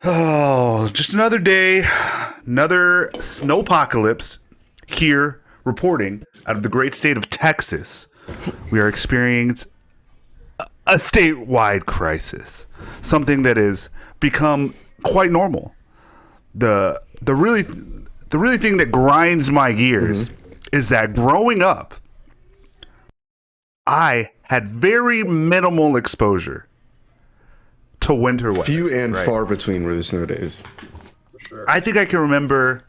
Oh, just another day, another snowpocalypse here reporting out of the great state of Texas. We are experiencing a statewide crisis, something that has become quite normal. The really thing that grinds my gears is that growing up, I had very minimal exposure to winter weather. Few and far between were the snow days. For sure. I think I can remember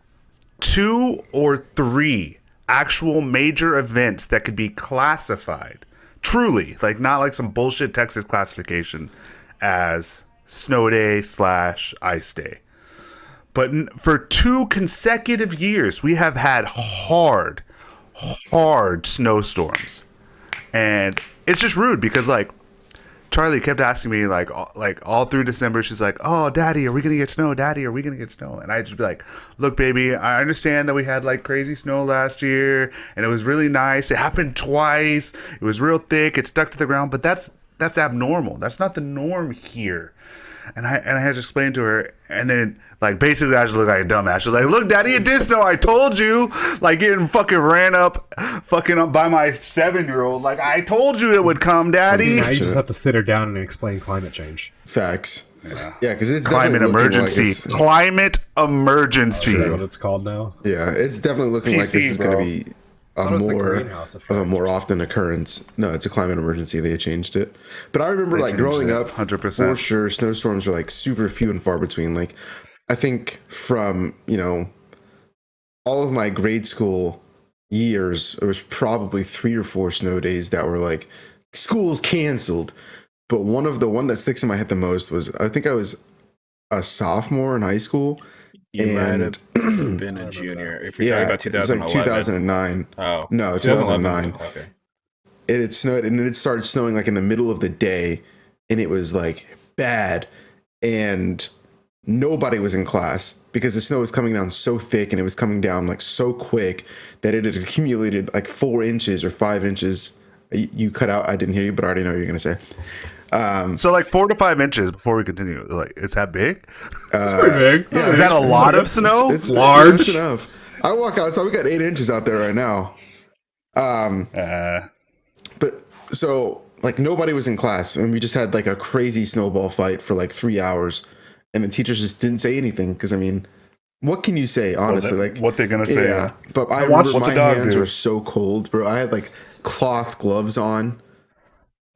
2 or 3 actual major events that could be classified truly, like not like some bullshit Texas classification, as snow day / ice day. But for 2 consecutive years, we have had hard snowstorms. And it's just rude because, like, Charlie kept asking me, like all through December, she's like, "Oh, Daddy, are we gonna get snow? Daddy, are we gonna get snow?" And I'd just be like, "Look, baby, I understand that we had like crazy snow last year, and it was really nice. It happened twice. It was real thick. It stuck to the ground, but that's abnormal. That's not the norm here." And I had to explain to her, and then like basically I just looked like a dumbass. She was like, "Look, Daddy, it did snow. I told you." Like getting fucking ran up by my 7-year-old. Like, I told you it would come, Daddy. See, now you just have to sit her down and explain climate change. Facts. Yeah, because it's climate emergency. Climate emergency. Is that what it's called now? Yeah, it's definitely looking like this is going to be a more often occurrence. No, it's a climate emergency. They changed it. But I remember like growing up, 100%. For sure, snowstorms are like super few and far between. Like, I think from, all of my grade school years, there was probably 3 or 4 snow days that were like, school's canceled. But the one that sticks in my head the most was, I think I was a sophomore in high school. You might have been a junior. If you're talking about 2011. It's like 2009. Oh. No, 2009. Okay. It snowed, and it started snowing like in the middle of the day, and it was like bad, and nobody was in class because the snow was coming down so thick, and it was coming down like so quick that it had accumulated like 4 inches or 5 inches. You cut out. I didn't hear you, but I already know what you're gonna say. So like 4 to 5 inches before we continue. Like, is that big? It's pretty big. Yeah, is that a lot of snow? It's large. It's enough. I walk outside. We got 8 inches out there right now. But so like nobody was in class, and we just had like a crazy snowball fight for like 3 hours, and the teachers just didn't say anything because, I mean, what can you say, honestly? Like what they're gonna say? Yeah. But I remember my hands were so cold, bro. I had like cloth gloves on.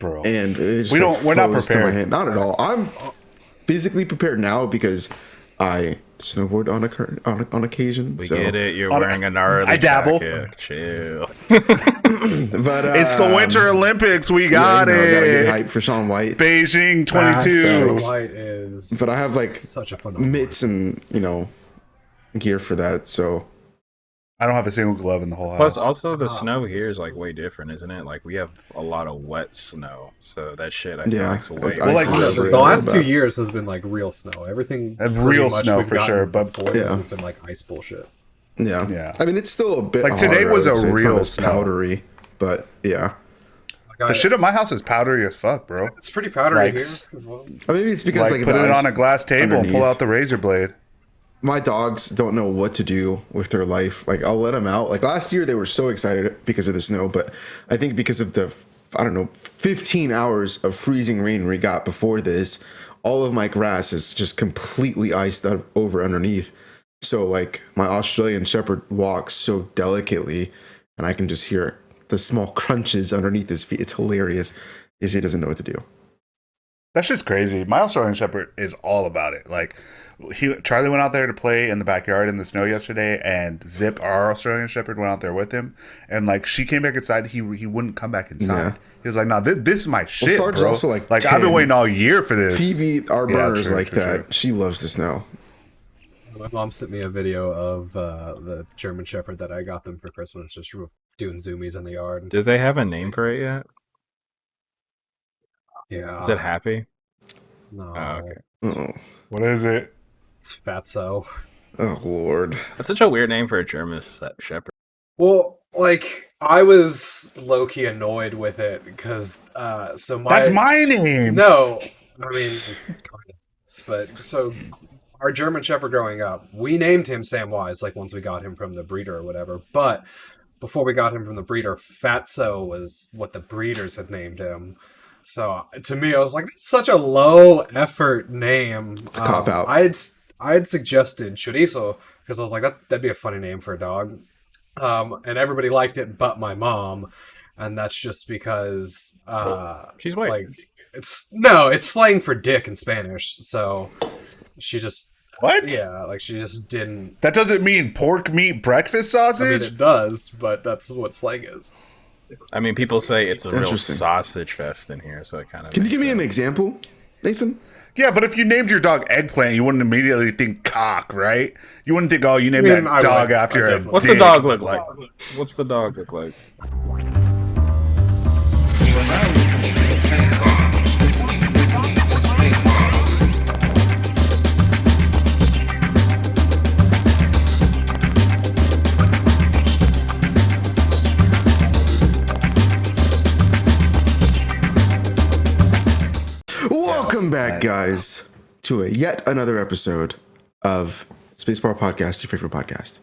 Bro, and it just, we're not prepared. Not at all. I'm physically prepared now because I snowboard on occasion. We get it. You're wearing a gnarly I dabble. jacket. Chill. But it's the Winter Olympics. We got it. Gotta get hype for Shaun White. Beijing 22. Shaun White is. But I have like such a fun mitts and gear for that. So I don't have a single glove in the whole house. Plus, also the snow here is like way different, isn't it? Like we have a lot of wet snow, so that shit I feel like's way. Well, like the last 2 years has been like real snow. Everything real snow for sure, but before this has been like ice bullshit. Yeah. I mean, it's still a bit like today was a real it's powdery, but yeah. The shit at my house is powdery as fuck, bro. It's pretty powdery here as well. Maybe it's because like put it on a glass table and pull out the razor blade. My dogs don't know what to do with their life. Like, I'll let them out. Like last year, they were so excited because of the snow, but I think because of the 15 hours of freezing rain we got before this, all of my grass is just completely iced over underneath. So like my Australian Shepherd walks so delicately, and I can just hear the small crunches underneath his feet. It's hilarious because he doesn't know what to do. That's just crazy. My Australian Shepherd is all about it. Like, Charlie went out there to play in the backyard in the snow yesterday, and Zip, our Australian Shepherd, went out there with him. And like, she came back inside, he wouldn't come back inside. Yeah. He was like, "No, this is my shit, Sarge bro." Also like I've been waiting all year for this. Phoebe, our burner's like that. Sure. She loves the snow. My mom sent me a video of the German Shepherd that I got them for Christmas, just doing zoomies in the yard. Do they have a name for it yet? Yeah. Is it Happy? No. Oh, okay. What is it? It's Fatso. Oh, Lord. That's such a weird name for a German Shepherd. Well, like, I was low-key annoyed with it because, That's my name! No. I mean, but, so, our German Shepherd growing up, we named him Samwise, like once we got him from the breeder or whatever. But before we got him from the breeder, Fatso was what the breeders had named him. So to me, I was like, that's such a low effort name. It's a cop out. I had suggested Chorizo because I was like, that'd be a funny name for a dog. And everybody liked it, but my mom, and that's just because She's white. like it's slang for dick in Spanish. So she just What? yeah, like she just didn't. That doesn't mean pork meat breakfast I sausage? mean, it does, but that's what slang is. I mean, people say it's a real Interesting. sausage fest in here, so it kind of. Can you give me an example, Nathan? Yeah, but if you named your dog Eggplant, you wouldn't immediately think cock, right? You wouldn't think, oh, you named that I dog would. after I a definitely- What's the dick. dog look like? What's the dog look like? Welcome back, guys, to yet another episode of SpaceBar Podcast, your favorite podcast.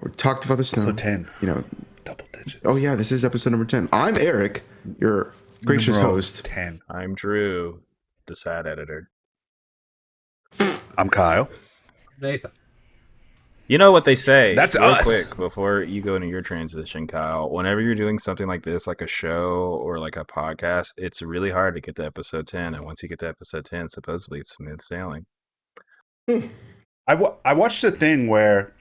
We talked about the snow. So 10. You know, Double digits. oh yeah, this is episode number 10. I'm Eric, your gracious Numero host. 10. I'm Drew, the sad editor. I'm Kyle. Nathan. You know what they say. That's real us. quick before you go into your transition, Kyle. Whenever you're doing something like this, like a show or like a podcast, it's really hard to get to episode 10. And once you get to episode 10, supposedly it's smooth sailing. I watched a thing where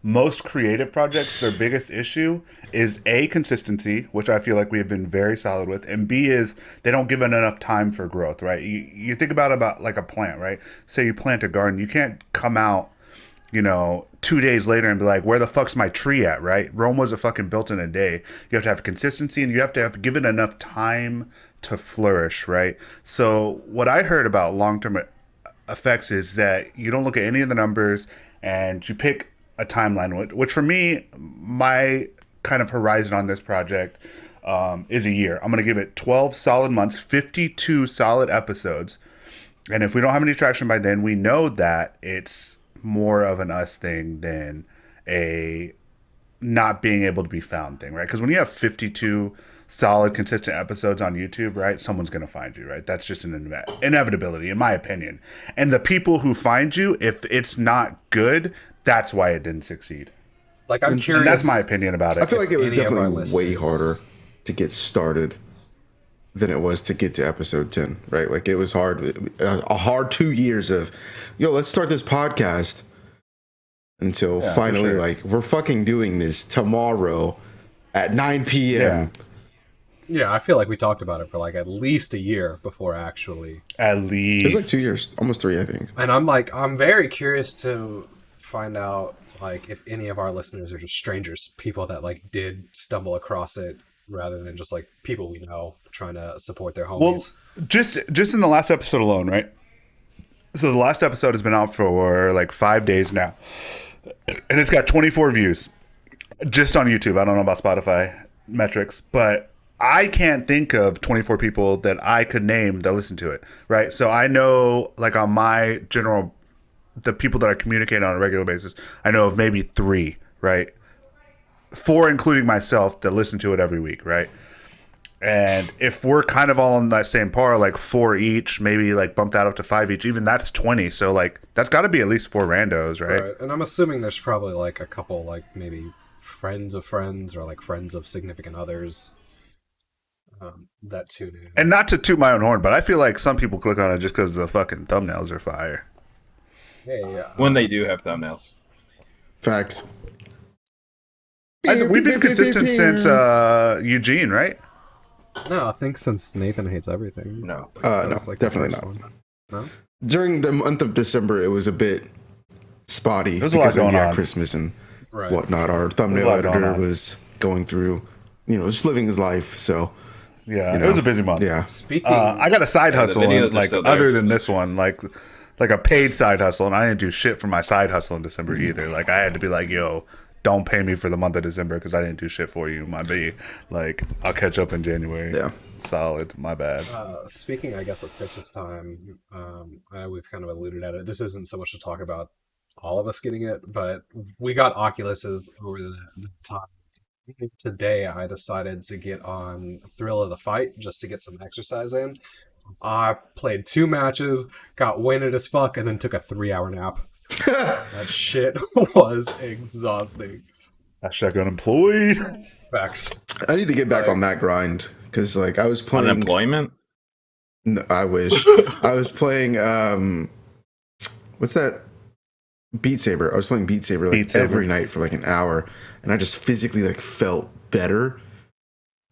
most creative projects, their biggest issue is A, consistency, which I feel like we have been very solid with, and B is they don't give it enough time for growth, right? You think about like a plant, right? Say you plant a garden, you can't come out, 2 days later and be like, where the fuck's my tree at, right? Rome wasn't fucking built in a day. You have to have consistency and you have to give it enough time to flourish, right? So what I heard about long-term effects is that you don't look at any of the numbers and you pick a timeline, which for me, my kind of horizon on this project is a year. I'm going to give it 12 solid months, 52 solid episodes. And if we don't have any traction by then, we know that it's more of an us thing than a not being able to be found thing, right? Because when you have 52 solid, consistent episodes on YouTube, right, someone's going to find you, right? That's just an inevitability, in my opinion. And the people who find you, if it's not good, that's why it didn't succeed. Like I'm curious. And that's my opinion about it. I feel like it was any of our definitely way listeners- harder to get started than it was to get to episode 10, right? Like it was hard, a hard 2 years of, let's start this podcast until Yeah, for finally, sure. like, we're fucking doing this tomorrow at 9 p.m. Yeah, I feel like we talked about it for like at least a year before actually. At It was least. like 2 years, almost 3, I think. And I'm very curious to find out like if any of our listeners are just strangers, people that like did stumble across it rather than just like people we know trying to support their Well, homies. just in the last episode alone, right? So the last episode has been out for like 5 days now, and it's got 24 views just on YouTube. I don't know about Spotify metrics, but I can't think of 24 people that I could name that listen to it, right? So I know, like on my general, the people that I communicate on a regular basis, I know of maybe 3, right? 4 including myself that listen to it every week, right? And if we're kind of all on that same par, like 4 each, maybe like bump that up to 5 each, even that's 20. So like that's got to be at least 4 randos, right? Right. And I'm assuming there's probably like a couple like maybe friends of friends or like friends of significant others that tune in. And not to toot my own horn, but I feel like some people click on it just because the fucking thumbnails are fire. Hey, When they do have thumbnails. Facts. We've been consistent since Eugene, right? no, I think since Nathan hates everything. No. That No, was, like, the definitely first not. one. No? During the month of December, it was a bit spotty There's a lot because of going on. Christmas and Right. whatnot. Our There's thumbnail a lot going editor on. was going through, just living his life. So, Yeah, You know, it was a busy month. yeah. Speaking I got a side Yeah, the hustle, videos and, are like still there. other than this one, like a paid side hustle, and I didn't do shit for my side hustle in December Mm-hmm. either. Like I had to be like, yo, don't pay me for the month of December because I didn't do shit for you, my B. Like I'll catch up in January. Yeah. Solid. My bad. Speaking, I guess, of Christmas time, I know we've kind of alluded at it. This isn't so much to talk about all of us getting it, but we got Oculuses over the time. Today, I decided to get on Thrill of the Fight just to get some exercise in. I played 2 matches, got winded as fuck, and then took a 3-hour nap. That shit was exhausting. Hashtag unemployed. Facts. I need to get back on that grind because like I was playing. Unemployment? No, I wish. I was playing. What's that? Beat Saber. I was playing Beat Saber like Beat Saber. every night for like an hour, and I just physically like felt better.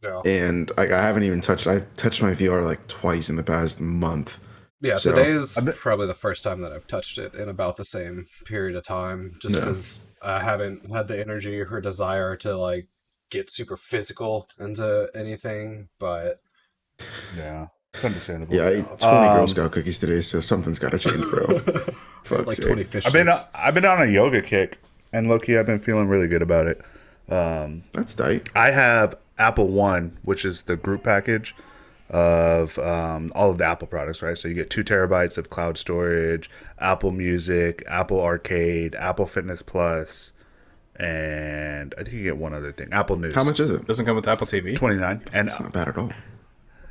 Yeah. And like I haven't even touched. I've touched my VR like twice in the past month. Yeah, So- today is probably the first time that I've touched it in about the same period of time, just Yeah. because I haven't had the energy or desire to like get super physical into anything. But Yeah. It's understandable. Yeah, I ate 20 Girl Scout cookies today, so something's got to change, bro. Fuck's like sake. 20 fish I've been sticks. I've been on a yoga kick, and low-key I've been feeling really good about it. That's tight. I have Apple One, which is the group package of all of the Apple products, right? So you get 2 terabytes of cloud storage, Apple Music, Apple Arcade, Apple Fitness Plus, and I think you get one other thing, Apple News. How much is it? Doesn't come with Apple TV. 29, and It's not bad at all.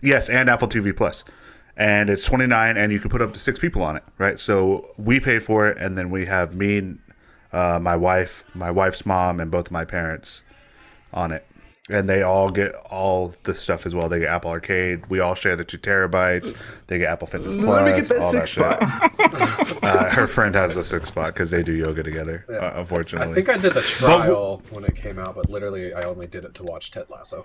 yes, and Apple TV Plus, and it's 29, and you can put up to 6 people on it, right? So we pay for it, and then we have me, and, my wife's mom, and both of my parents on it. And they all get all the stuff as well. They get Apple Arcade. We all share the 2 terabytes. They get Apple Fitness Plus. Let me get that all 6 shit. spot. Her friend has the 6 spot because they do yoga together. Unfortunately, I think I did the trial when it came out, but literally I only did it to watch Ted Lasso.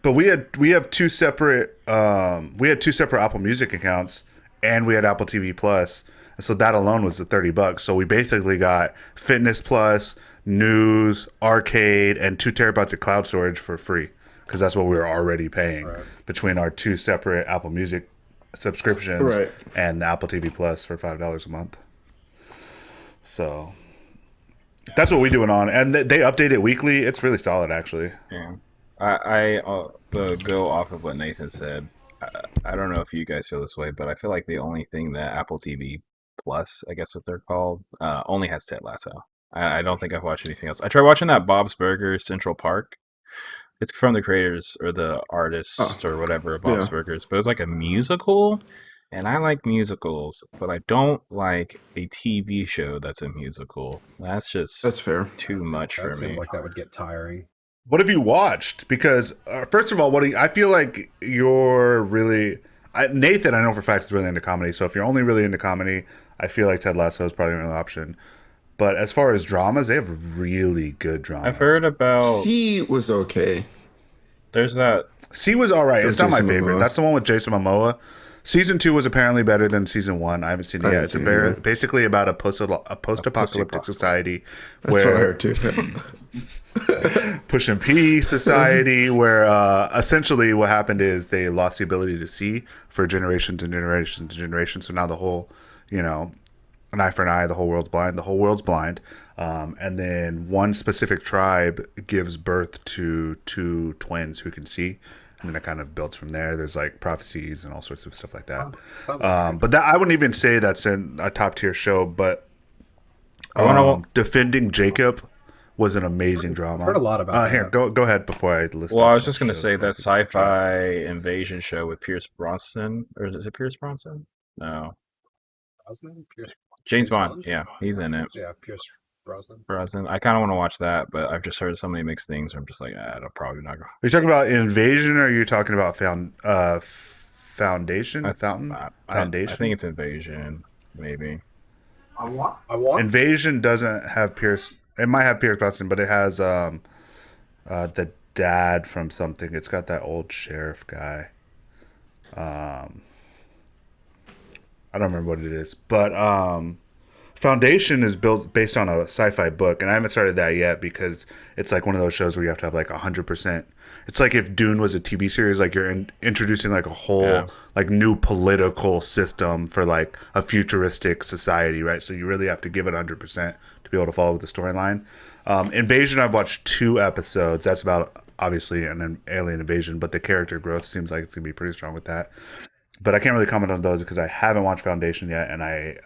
But we have 2 separate Apple Music accounts, and we had Apple TV Plus. And so that alone was the $30. So we basically got Fitness Plus, News, Arcade, and 2 terabytes of cloud storage for free, because that's what we were already paying between our 2 separate Apple Music subscriptions Right. and the Apple TV Plus for $5 a month. So that's what we're doing on, and they update it weekly. It's really solid, actually. Yeah. I go off of what Nathan said. I don't know if you guys feel this way, but I feel like the only thing that Apple TV Plus, I guess what they're called, only has Ted Lasso. I don't think I've watched anything else. I tried watching that Bob's Burgers Central Park. It's from the creators or the artists or whatever of Bob's Burgers, but it's like a musical, and I like musicals, but I don't like a TV show that's a musical. That's fair. too much That for seems me. like that would get tiring. What have you watched? Because first of all, I feel like you're really Nathan. I know for a fact is really into comedy. So if you're only really into comedy, I feel like Ted Lasso is probably an option. But as far as dramas, they have really good dramas. I've heard about. C was okay. There's that. C was all right. It's not my Jason favorite. Momoa. That's the one with Jason Momoa. Season 2 was apparently better than season 1. I haven't seen it yet. It's basically about a post-apocalyptic society That's what I where heard too. push and pee society where essentially what happened is they lost the ability to see for generations and generations and generations. So now the whole, an eye for an eye, the whole world's blind. And then one specific tribe gives birth to 2 twins who can see. And then it kind of builds from there. There's like prophecies and all sorts of stuff like that. Sounds like But that I wouldn't even say that's in a top tier show. But Defending Jacob was an amazing drama. heard a lot about that. Here, go ahead before I list. Well, off I was the just gonna shows say that that people should try. sci-fi invasion show with Pierce Bronson, or is it Pierce Bronson? No, Brosnan? Pierce James Bond. Yeah, he's in it. Yeah, Pierce Brosnan. Brosnan. I kind of want to watch that, but I've just heard so many mixed things. I'm just like, I'll probably not go. Are you talking about Invasion or are you talking about Foundation? Fountain? Foundation? I think it's invasion, maybe. I want. Invasion doesn't have Pierce. It might have Pierce Brosnan, but it has the dad from something. It's got that old sheriff guy. I don't remember what it is, but Foundation is based on a sci-fi book, and I haven't started that yet because it's like one of those shows where you have to have like 100%. It's like if Dune was a TV series, like you're introducing like a whole like new political system for like a futuristic society, right? So you really have to give it 100% to be able to follow with the storyline. Invasion, I've watched 2 episodes. That's about obviously an alien invasion, but the character growth seems like it's gonna be pretty strong with that. But I can't really comment on those because I haven't watched Foundation yet, and I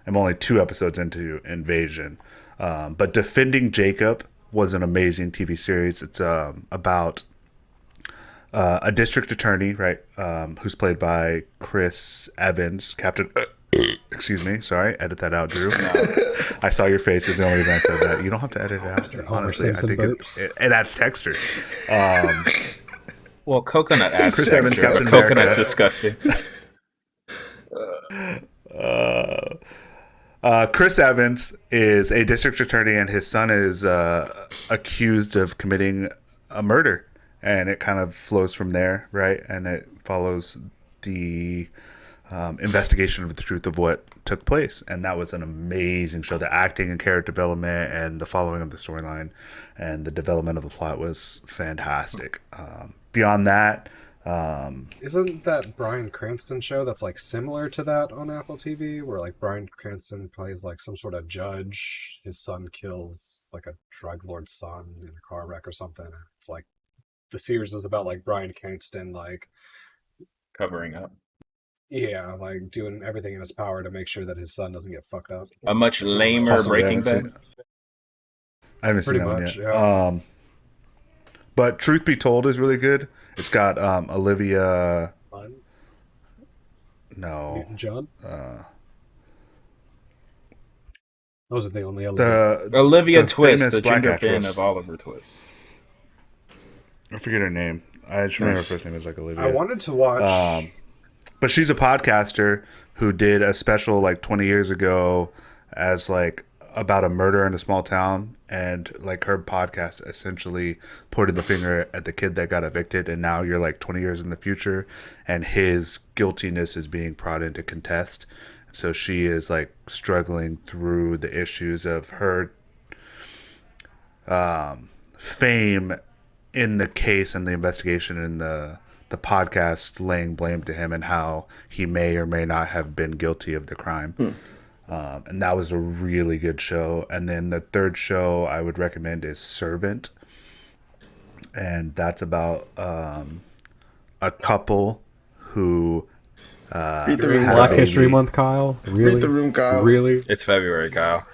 am only 2 episodes into Invasion. But Defending Jacob was an amazing TV series. It's about a district attorney, right, who's played by Chris Evans, Captain. Excuse me, sorry, edit that out, Drew. I saw your face. Is the only reason I said that. You don't have to edit it out. Honestly, I think it adds texture. Well, coconut adds Chris Evans, texture, but Captain coconut's America. disgusting. Chris Evans is a district attorney, and his son is accused of committing a murder, and it kind of flows from there, right? And it follows the investigation of the truth of what took place, and that was an amazing show. The acting and character development and the following of the storyline and the development of the plot was fantastic. Beyond that, Isn't that Bryan Cranston show that's like similar to that on Apple TV, where like Bryan Cranston plays like some sort of judge, his son kills like a drug lord's son in a car wreck or something. It's like the series is about like Bryan Cranston like Covering up. yeah, like doing everything in his power to make sure that his son doesn't get fucked up. A much lamer Possibly, Breaking Bad. I haven't seen Pretty that one much, yet. yeah. But Truth Be Told is really good. It's got Olivia. No. Newton-John? Those are the only Olivia. Olivia the Twist, famous the black ginger actress. pin of Oliver Twist. I forget her name. I just remember her first name is like Olivia. I wanted to watch... But she's a podcaster who did a special like 20 years ago as like about a murder in a small town, and like her podcast essentially pointed the finger at the kid that got evicted, and now you're like 20 years in the future and his guiltiness is being brought into contest. So she is like struggling through the issues of her fame in the case and the investigation and the podcast laying blame to him and how he may or may not have been guilty of the crime. And that was a really good show. And then the third show I would recommend is Servant. And that's about a couple who Read the room, Black Kyle. History Month, Kyle? Really? Read the room, Kyle. Really? It's February, Kyle.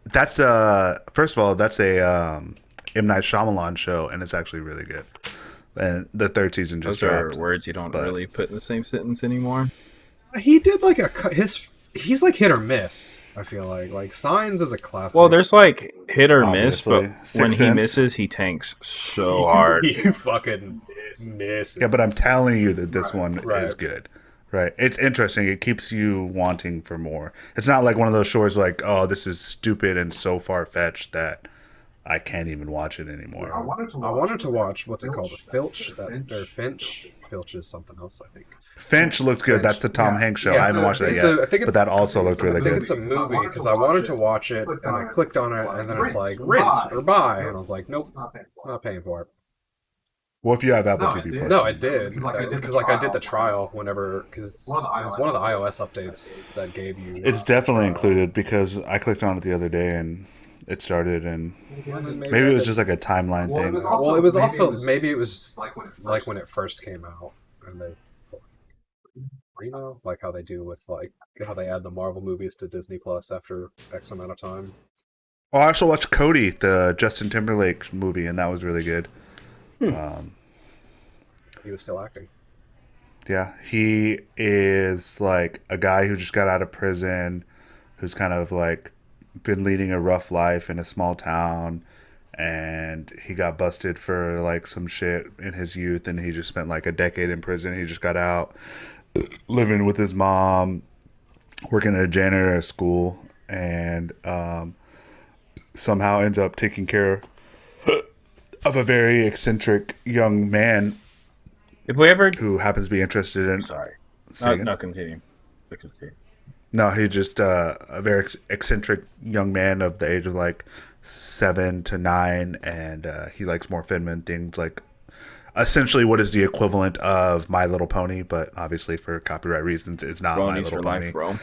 that's first of all, that's a M. Night Shyamalan show, and it's actually really good. And the third season just Those are dropped. words you don't really put in the same sentence anymore. He did like he's like hit or miss, I feel like Signs is a classic. Well, there's like hit or miss, Obviously. but Sixth when he Sense. misses, he tanks so hard. He fucking misses. Yeah, but I'm telling you that this one Right. is good. Right. It's interesting. It keeps you wanting for more. It's not like one of those shows like, oh, this is stupid and so far-fetched that I can't even watch it anymore. I wanted to watch what's it called? Filch? Finch? Filch is something else, I think. Finch looked good. That's the Tom Hanks show. Yeah, I haven't watched that yet. I think but that also looked really I think good. it's a movie because I wanted to watch it and I clicked on it and then it's like rent or buy and I was like, nope, not paying for it. Well, if you have Apple TV Plus. No, I did because I did the trial whenever because it was one of the iOS updates that gave you. It's definitely included because I clicked on it the other day and it started, and maybe it was just like a timeline thing. Well, it was also maybe it was like when it first came out, and they've like how they do with like how they add the Marvel movies to Disney Plus after X amount of time. Oh, I also watched Cody, the Justin Timberlake movie, and that was really good. He was still acting. Yeah, he is like a guy who just got out of prison, who's kind of like been leading a rough life in a small town, and he got busted for like some shit in his youth, and he just spent like a decade in prison. He just got out, living with his mom, working at a janitor at a school, and somehow ends up taking care of a very eccentric young man If we ever, who happens to be interested in. sorry, Say again? no, continue. We can see. No, he's just a very eccentric young man of the age of like 7 to 9, and he likes more feminine things, like essentially what is the equivalent of My Little Pony, but obviously for copyright reasons, it's not My Bronies Little for Pony. life, bro.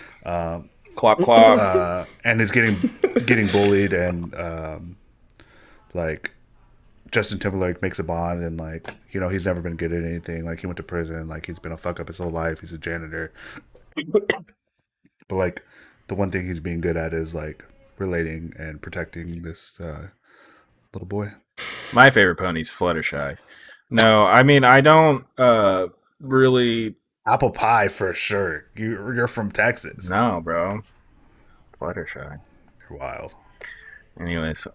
Clop, clop. And is getting bullied and like Justin Timberlake makes a Bond, and like he's never been good at anything. Like he went to prison. Like he's been a fuck up his whole life. He's a janitor. But like the one thing he's being good at is like relating and protecting this little boy. My favorite pony's Fluttershy. No, I mean I don't really. Apple pie for sure. You're from Texas. No, bro. Fluttershy. You're wild. Anyways,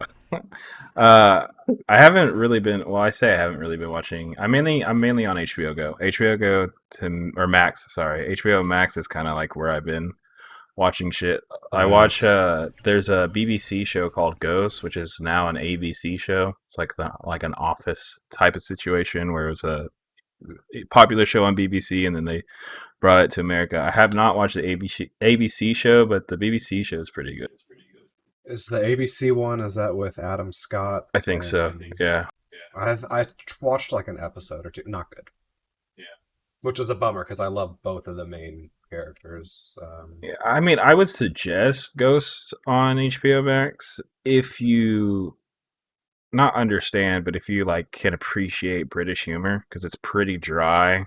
I haven't really been. Well, I say I haven't really been watching. I'm mainly on HBO Go. HBO Go or Max. Sorry, HBO Max is kind of like where I've been watching shit. I watch. There's a BBC show called Ghost, which is now an ABC show. It's like an Office type of situation where it was a popular show on BBC, and then they brought it to America. I have not watched the ABC show, but the BBC show is pretty good. Is the ABC one? Is that with Adam Scott? I think so. Yeah. I watched like an episode or two. Not good. Yeah. Which is a bummer because I love both of the main characters. Yeah, I mean, I would suggest Ghost on HBO Max if you not understand, but if you like can appreciate British humor because it's pretty dry.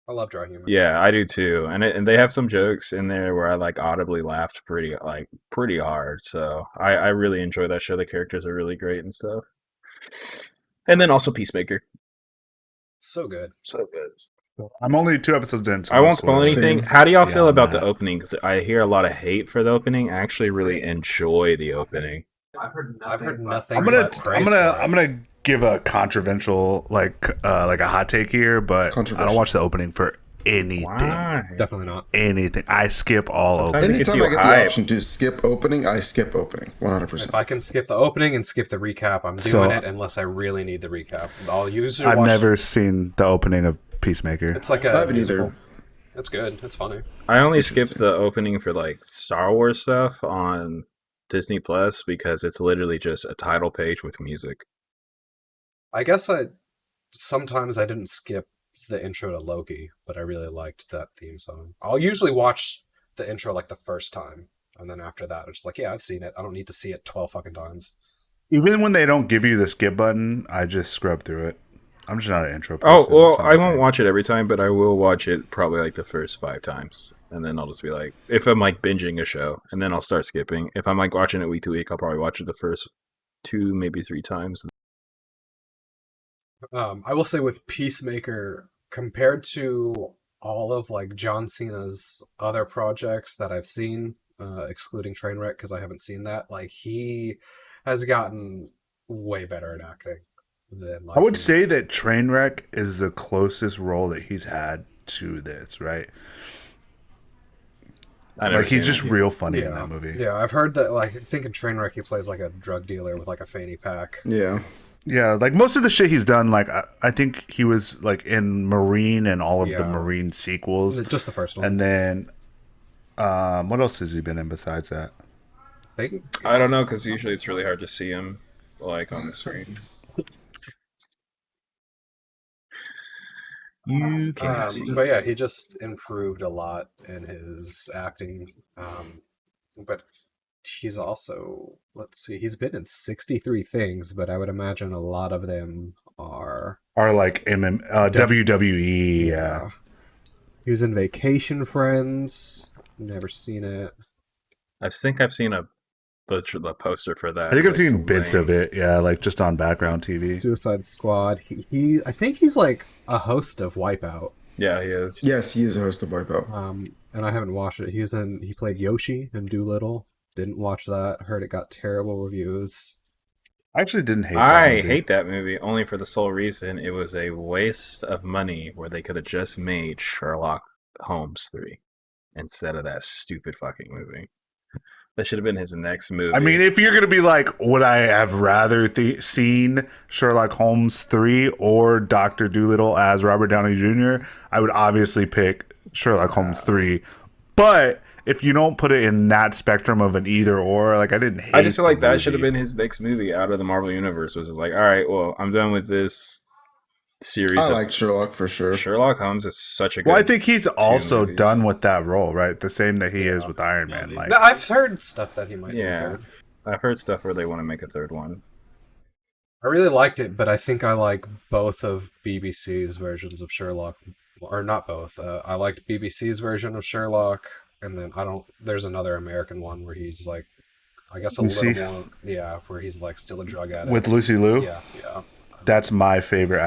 I love dry humor. Yeah, I do too, and they have some jokes in there where I like audibly laughed pretty hard. So I really enjoy that show. The characters are really great and stuff. And then also Peacemaker. So good. So good. I'm only 2 episodes in. So I won't spoil anything. How do y'all feel about that. the opening? Because I hear a lot of hate for the opening. I actually really enjoy the opening. I've heard nothing. I'm gonna give a controversial like a hot take here, but I don't watch the opening for anything. Why? Definitely not Anything. I skip all Sometimes opening. it gets Anytime you I get hype. the option to skip opening, I skip opening 100%. If I can skip the opening and skip the recap, I'm doing it unless I really need the recap. I'll usually I've watch. never seen the opening of Peacemaker. It's like I a haven't musical. either. It's good. It's funny. I only skipped the opening for like Star Wars stuff on Disney Plus because it's literally just a title page with music. I guess sometimes I didn't skip the intro to Loki, but I really liked that theme song. I'll usually watch the intro like the first time, and then after that, it's just like, yeah, I've seen it. I don't need to see it 12 fucking times. Even when they don't give you the skip button, I just scrub through it. I'm just not an intro person. Oh, well, It's not I my won't thing. watch it every time, but I will watch it probably like the first 5 times. And then I'll just be like, if I'm like binging a show, and then I'll start skipping. If I'm like watching it week to week, I'll probably watch it the first 2, maybe 3 times. I will say with Peacemaker, compared to all of like John Cena's other projects that I've seen, excluding Trainwreck because I haven't seen that, like he has gotten way better at acting than like I would say that Trainwreck is the closest role that he's had to this, right? Like he's just real funny in that movie. Yeah, I've heard that. Like, I think in Trainwreck he plays like a drug dealer with like a fanny pack. Yeah. Yeah, like most of the shit he's done, like I think he was like in Marine and all of the Yeah. Marine sequels, Just the first one. and then what else has he been in besides that? I don't know, because usually it's really hard to see him like on the screen. You can't see. But yeah, he just improved a lot in his acting. But he's also, let's see, he's been in 63 things, but I would imagine a lot of them are Like WWE. Yeah. He was in Vacation Friends. Never seen it. I think I've seen the poster for that. I think I've like, seen bits lame. of it. Yeah, like just on background TV. Suicide Squad. I think he's like a host of Wipeout. Yeah, he is. Yes, he is a host of Wipeout. And I haven't watched it. He played Yoshi in Doolittle. Didn't watch that. Heard it got terrible reviews. I actually didn't hate. I that hate that movie only for the sole reason it was a waste of money where they could have just made Sherlock Holmes 3 instead of that stupid fucking movie. That should have been his next movie. I mean, if you're gonna be like, would I have rather seen Sherlock Holmes 3 or Doctor Dolittle as Robert Downey Jr., I would obviously pick Sherlock Holmes 3. But if you don't put it in that spectrum of an either or, like I didn't hate I just feel like the that should have movie. been his next movie out of the Marvel Universe. Was like, all right, well, I'm done with this series. I of like Sherlock for sure. Sherlock Holmes is such a good. Well, I think he's also movies. done with that role, right? The same that he is with Iron Man. Like, No, I've heard stuff that he might be Yeah, third. I've heard stuff where they want to make a third one. I really liked it, but I think I like both of BBC's versions of Sherlock, or not both. I liked BBC's version of Sherlock, and then I don't. There's another American one where he's like, I guess a little Lucy more, yeah, where he's like still a drug with addict. Lucy Liu. Yeah, yeah. That's my favorite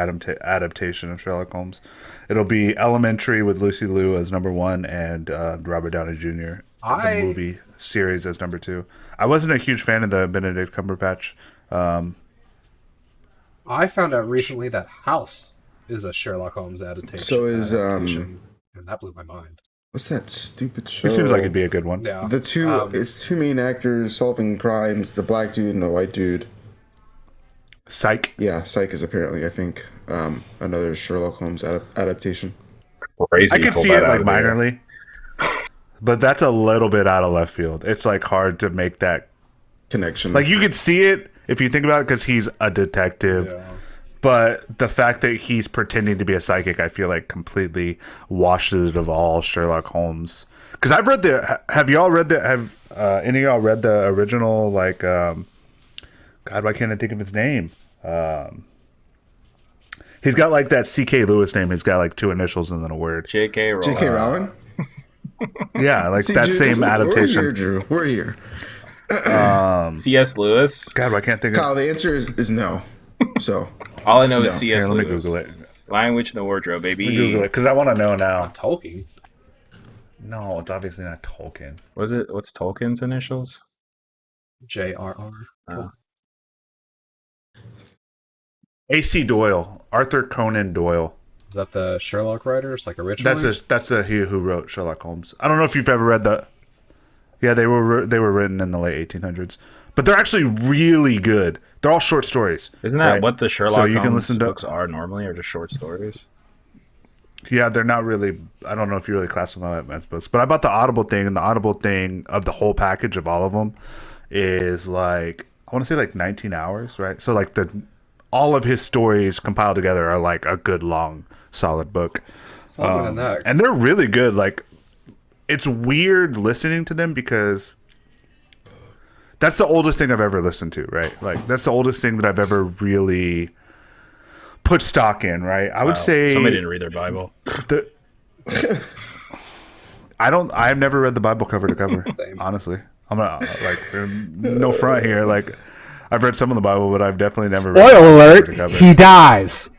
adaptation of Sherlock Holmes. It'll be Elementary with Lucy Liu as number one and Robert Downey Jr. the I movie series as number two. I wasn't a huge fan of the Benedict Cumberbatch. Um, I found out recently that House is a Sherlock Holmes adaptation. So is and that blew my mind. what's that stupid show? it seems like it'd be a good one. Yeah, The two it's two main actors solving crimes, the black dude and the white dude. Psych. Yeah, Psych is apparently, I think, another Sherlock Holmes adaptation. Crazy. I you could pulled see that it out like of there. minorly, but that's a little bit out of left field. It's like hard to make that. Connection. Like you could see it if you think about it because he's a detective. yeah. But the fact that he's pretending to be a psychic, I feel like completely washes it of all Sherlock Holmes. Because I've read have y'all read have any of y'all read the original, like, God, why can't I think of his name? He's got like that C.K. Lewis name. He's got like two initials and then a word. J.K. Rowling. J.K. Rowling? Yeah, like See, that Drew, same adaptation. We're here, Drew. We're here. C.S. Lewis. God, why can't I think of Kyle, the answer is no. So, All I know is No. C.S. Here, let me Lewis. Google it. Lion Witch in the Wardrobe, baby. Google it because I want to know now. Tolkien. No, it's obviously not Tolkien. Was it? What's Tolkien's initials? J.R.R. A.C. Doyle, Arthur Conan Doyle. Is that the Sherlock writers, like originally? That's the he who wrote Sherlock Holmes. I don't know if you've ever read the. Yeah, they were written in the late 1800s, but they're actually really good. They're all short stories. Isn't that right? what the Sherlock So you Holmes can listen to- books are normally, or just short stories? Yeah, they're not really. I don't know if you really classify them as books, but I bought the Audible thing, and the Audible thing of the whole package of all of them is like I want to say like 19 hours, right? So like all of his stories compiled together are like a good long solid book. It's longer than that. And they're really good. Like, it's weird listening to them because that's the oldest thing I've ever listened to, right? Like, that's the oldest thing that I've ever really put stock in, right? I would say somebody didn't read their Bible. the, I've never read the Bible cover to cover, Same. honestly. I'm not like no front here. Like, I've read some of the Bible, but I've definitely never read Spoiler the Bible alert, cover to cover. he dies.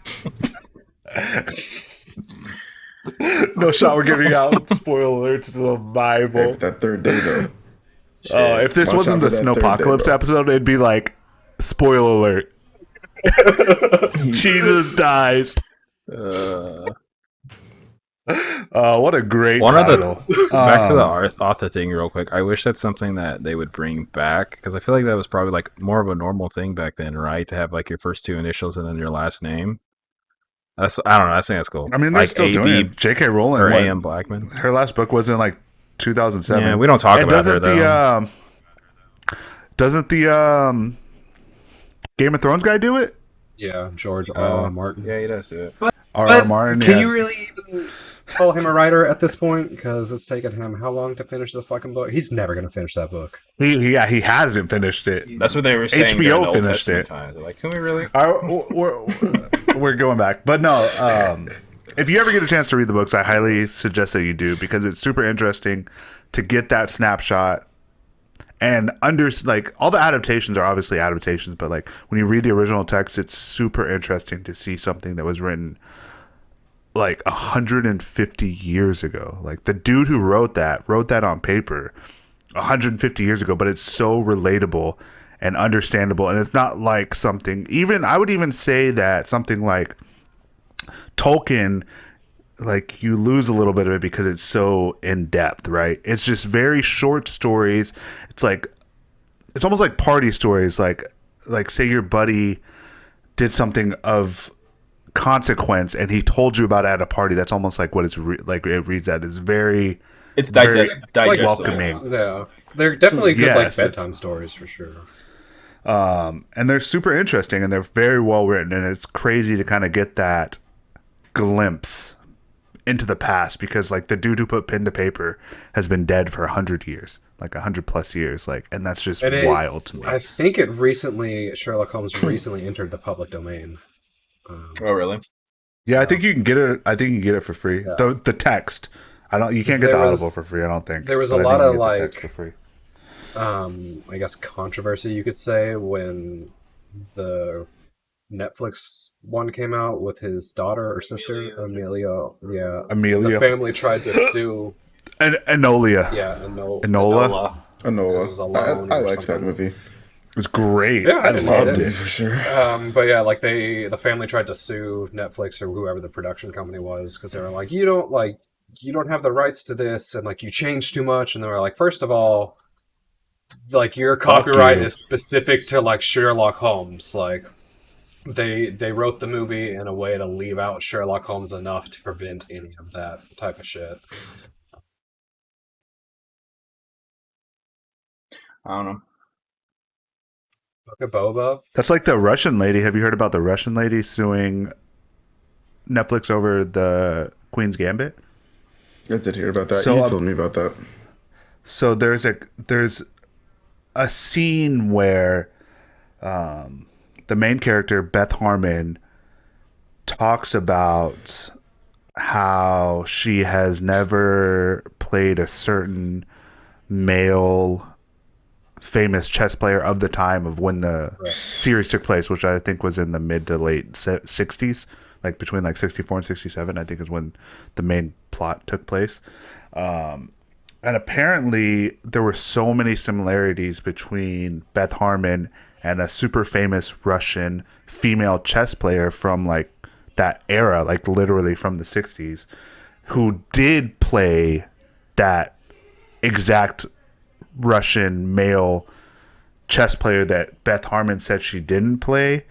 No shot we're giving out spoiler alerts to the Bible. that third day, though. If this Watch wasn't out the for that third day, Snowpocalypse bro. episode, it'd be like, spoiler alert. Jesus dies. What a great One of title. the back to the author thing real quick. I wish that's something that they would bring back because I feel like that was probably like more of a normal thing back then, right? To have like your first two initials and then your last name. I don't know. I think that's cool. I mean, they're like still doing A.B. it. J.K. Rowling, or what, A.M. Blackman. her last book was in like 2007. Yeah, we don't talk And about her doesn't the Game of Thrones guy do it? Yeah, George R.R. Martin. Yeah, he does do it. R.R. Martin. Can yeah. you really even call him a writer at this point? Because it's taken him how long to finish the fucking book? He's never going to finish that book. He hasn't finished it. That's what they were saying. HBO during the Old finished Testament it. times. They're like, can we really? We're going back, but no. If you ever get a chance to read the books, I highly suggest that you do because it's super interesting to get that snapshot and like all the adaptations are obviously adaptations, but like when you read the original text, it's super interesting to see something that was written like 150 years ago. Like the dude who wrote that on paper 150 years ago, but it's so relatable and understandable, and it's not like something. Even I would even say that something like Tolkien, like you lose a little bit of it because it's so in depth, right? It's just very short stories. It's like it's almost like party stories. Like say your buddy did something of consequence and he told you about it at a party. That's almost like what it's like it reads at. It's very It's very digestible. welcoming. Yeah, they're definitely good Yes, like bedtime stories for sure. And they're super interesting and they're very well written, and it's crazy to kind of get that glimpse into the past because like the dude who put pen to paper has been dead for 100 years. like 100+ years, like, and that's just And wild to me. I think Sherlock Holmes recently entered the public domain. Oh, really? Yeah, I think you can get it. I think you can get it for free. Yeah. The text. I don't. You can't get the Audible for free. I don't think. There was But a I think lot you of can get the like, text for free. I guess controversy you could say when the Netflix one came out with his daughter or sister Amelia. Yeah, Amelia. The family tried to sue. And Enola. Yeah, Enola. Enola. It was alone I or liked that something. movie. It was great. Yeah, I I didn't loved hate it. For sure. But yeah, like the family tried to sue Netflix or whoever the production company was because they were like, you don't have the rights to this, and like you changed too much. And they were like, first of all, like your copyright you. is specific to like Sherlock Holmes. Like they wrote the movie in a way to leave out Sherlock Holmes enough to prevent any of that type of shit. I don't know. Book of Boba. That's like the Russian lady. Have you heard about the Russian lady suing Netflix over the Queen's Gambit? I did hear about that. So, You told me about that. So there's a scene where the main character Beth Harmon talks about how she has never played a certain male famous chess player of the time of when the series took place, which I think was in the mid to late 60s, like between like 64 and 67, I think is when the main plot took place. And apparently there were so many similarities between Beth Harmon and a super famous Russian female chess player from like that era, like literally from the 60s, who did play that exact Russian male chess player that Beth Harmon said she didn't play.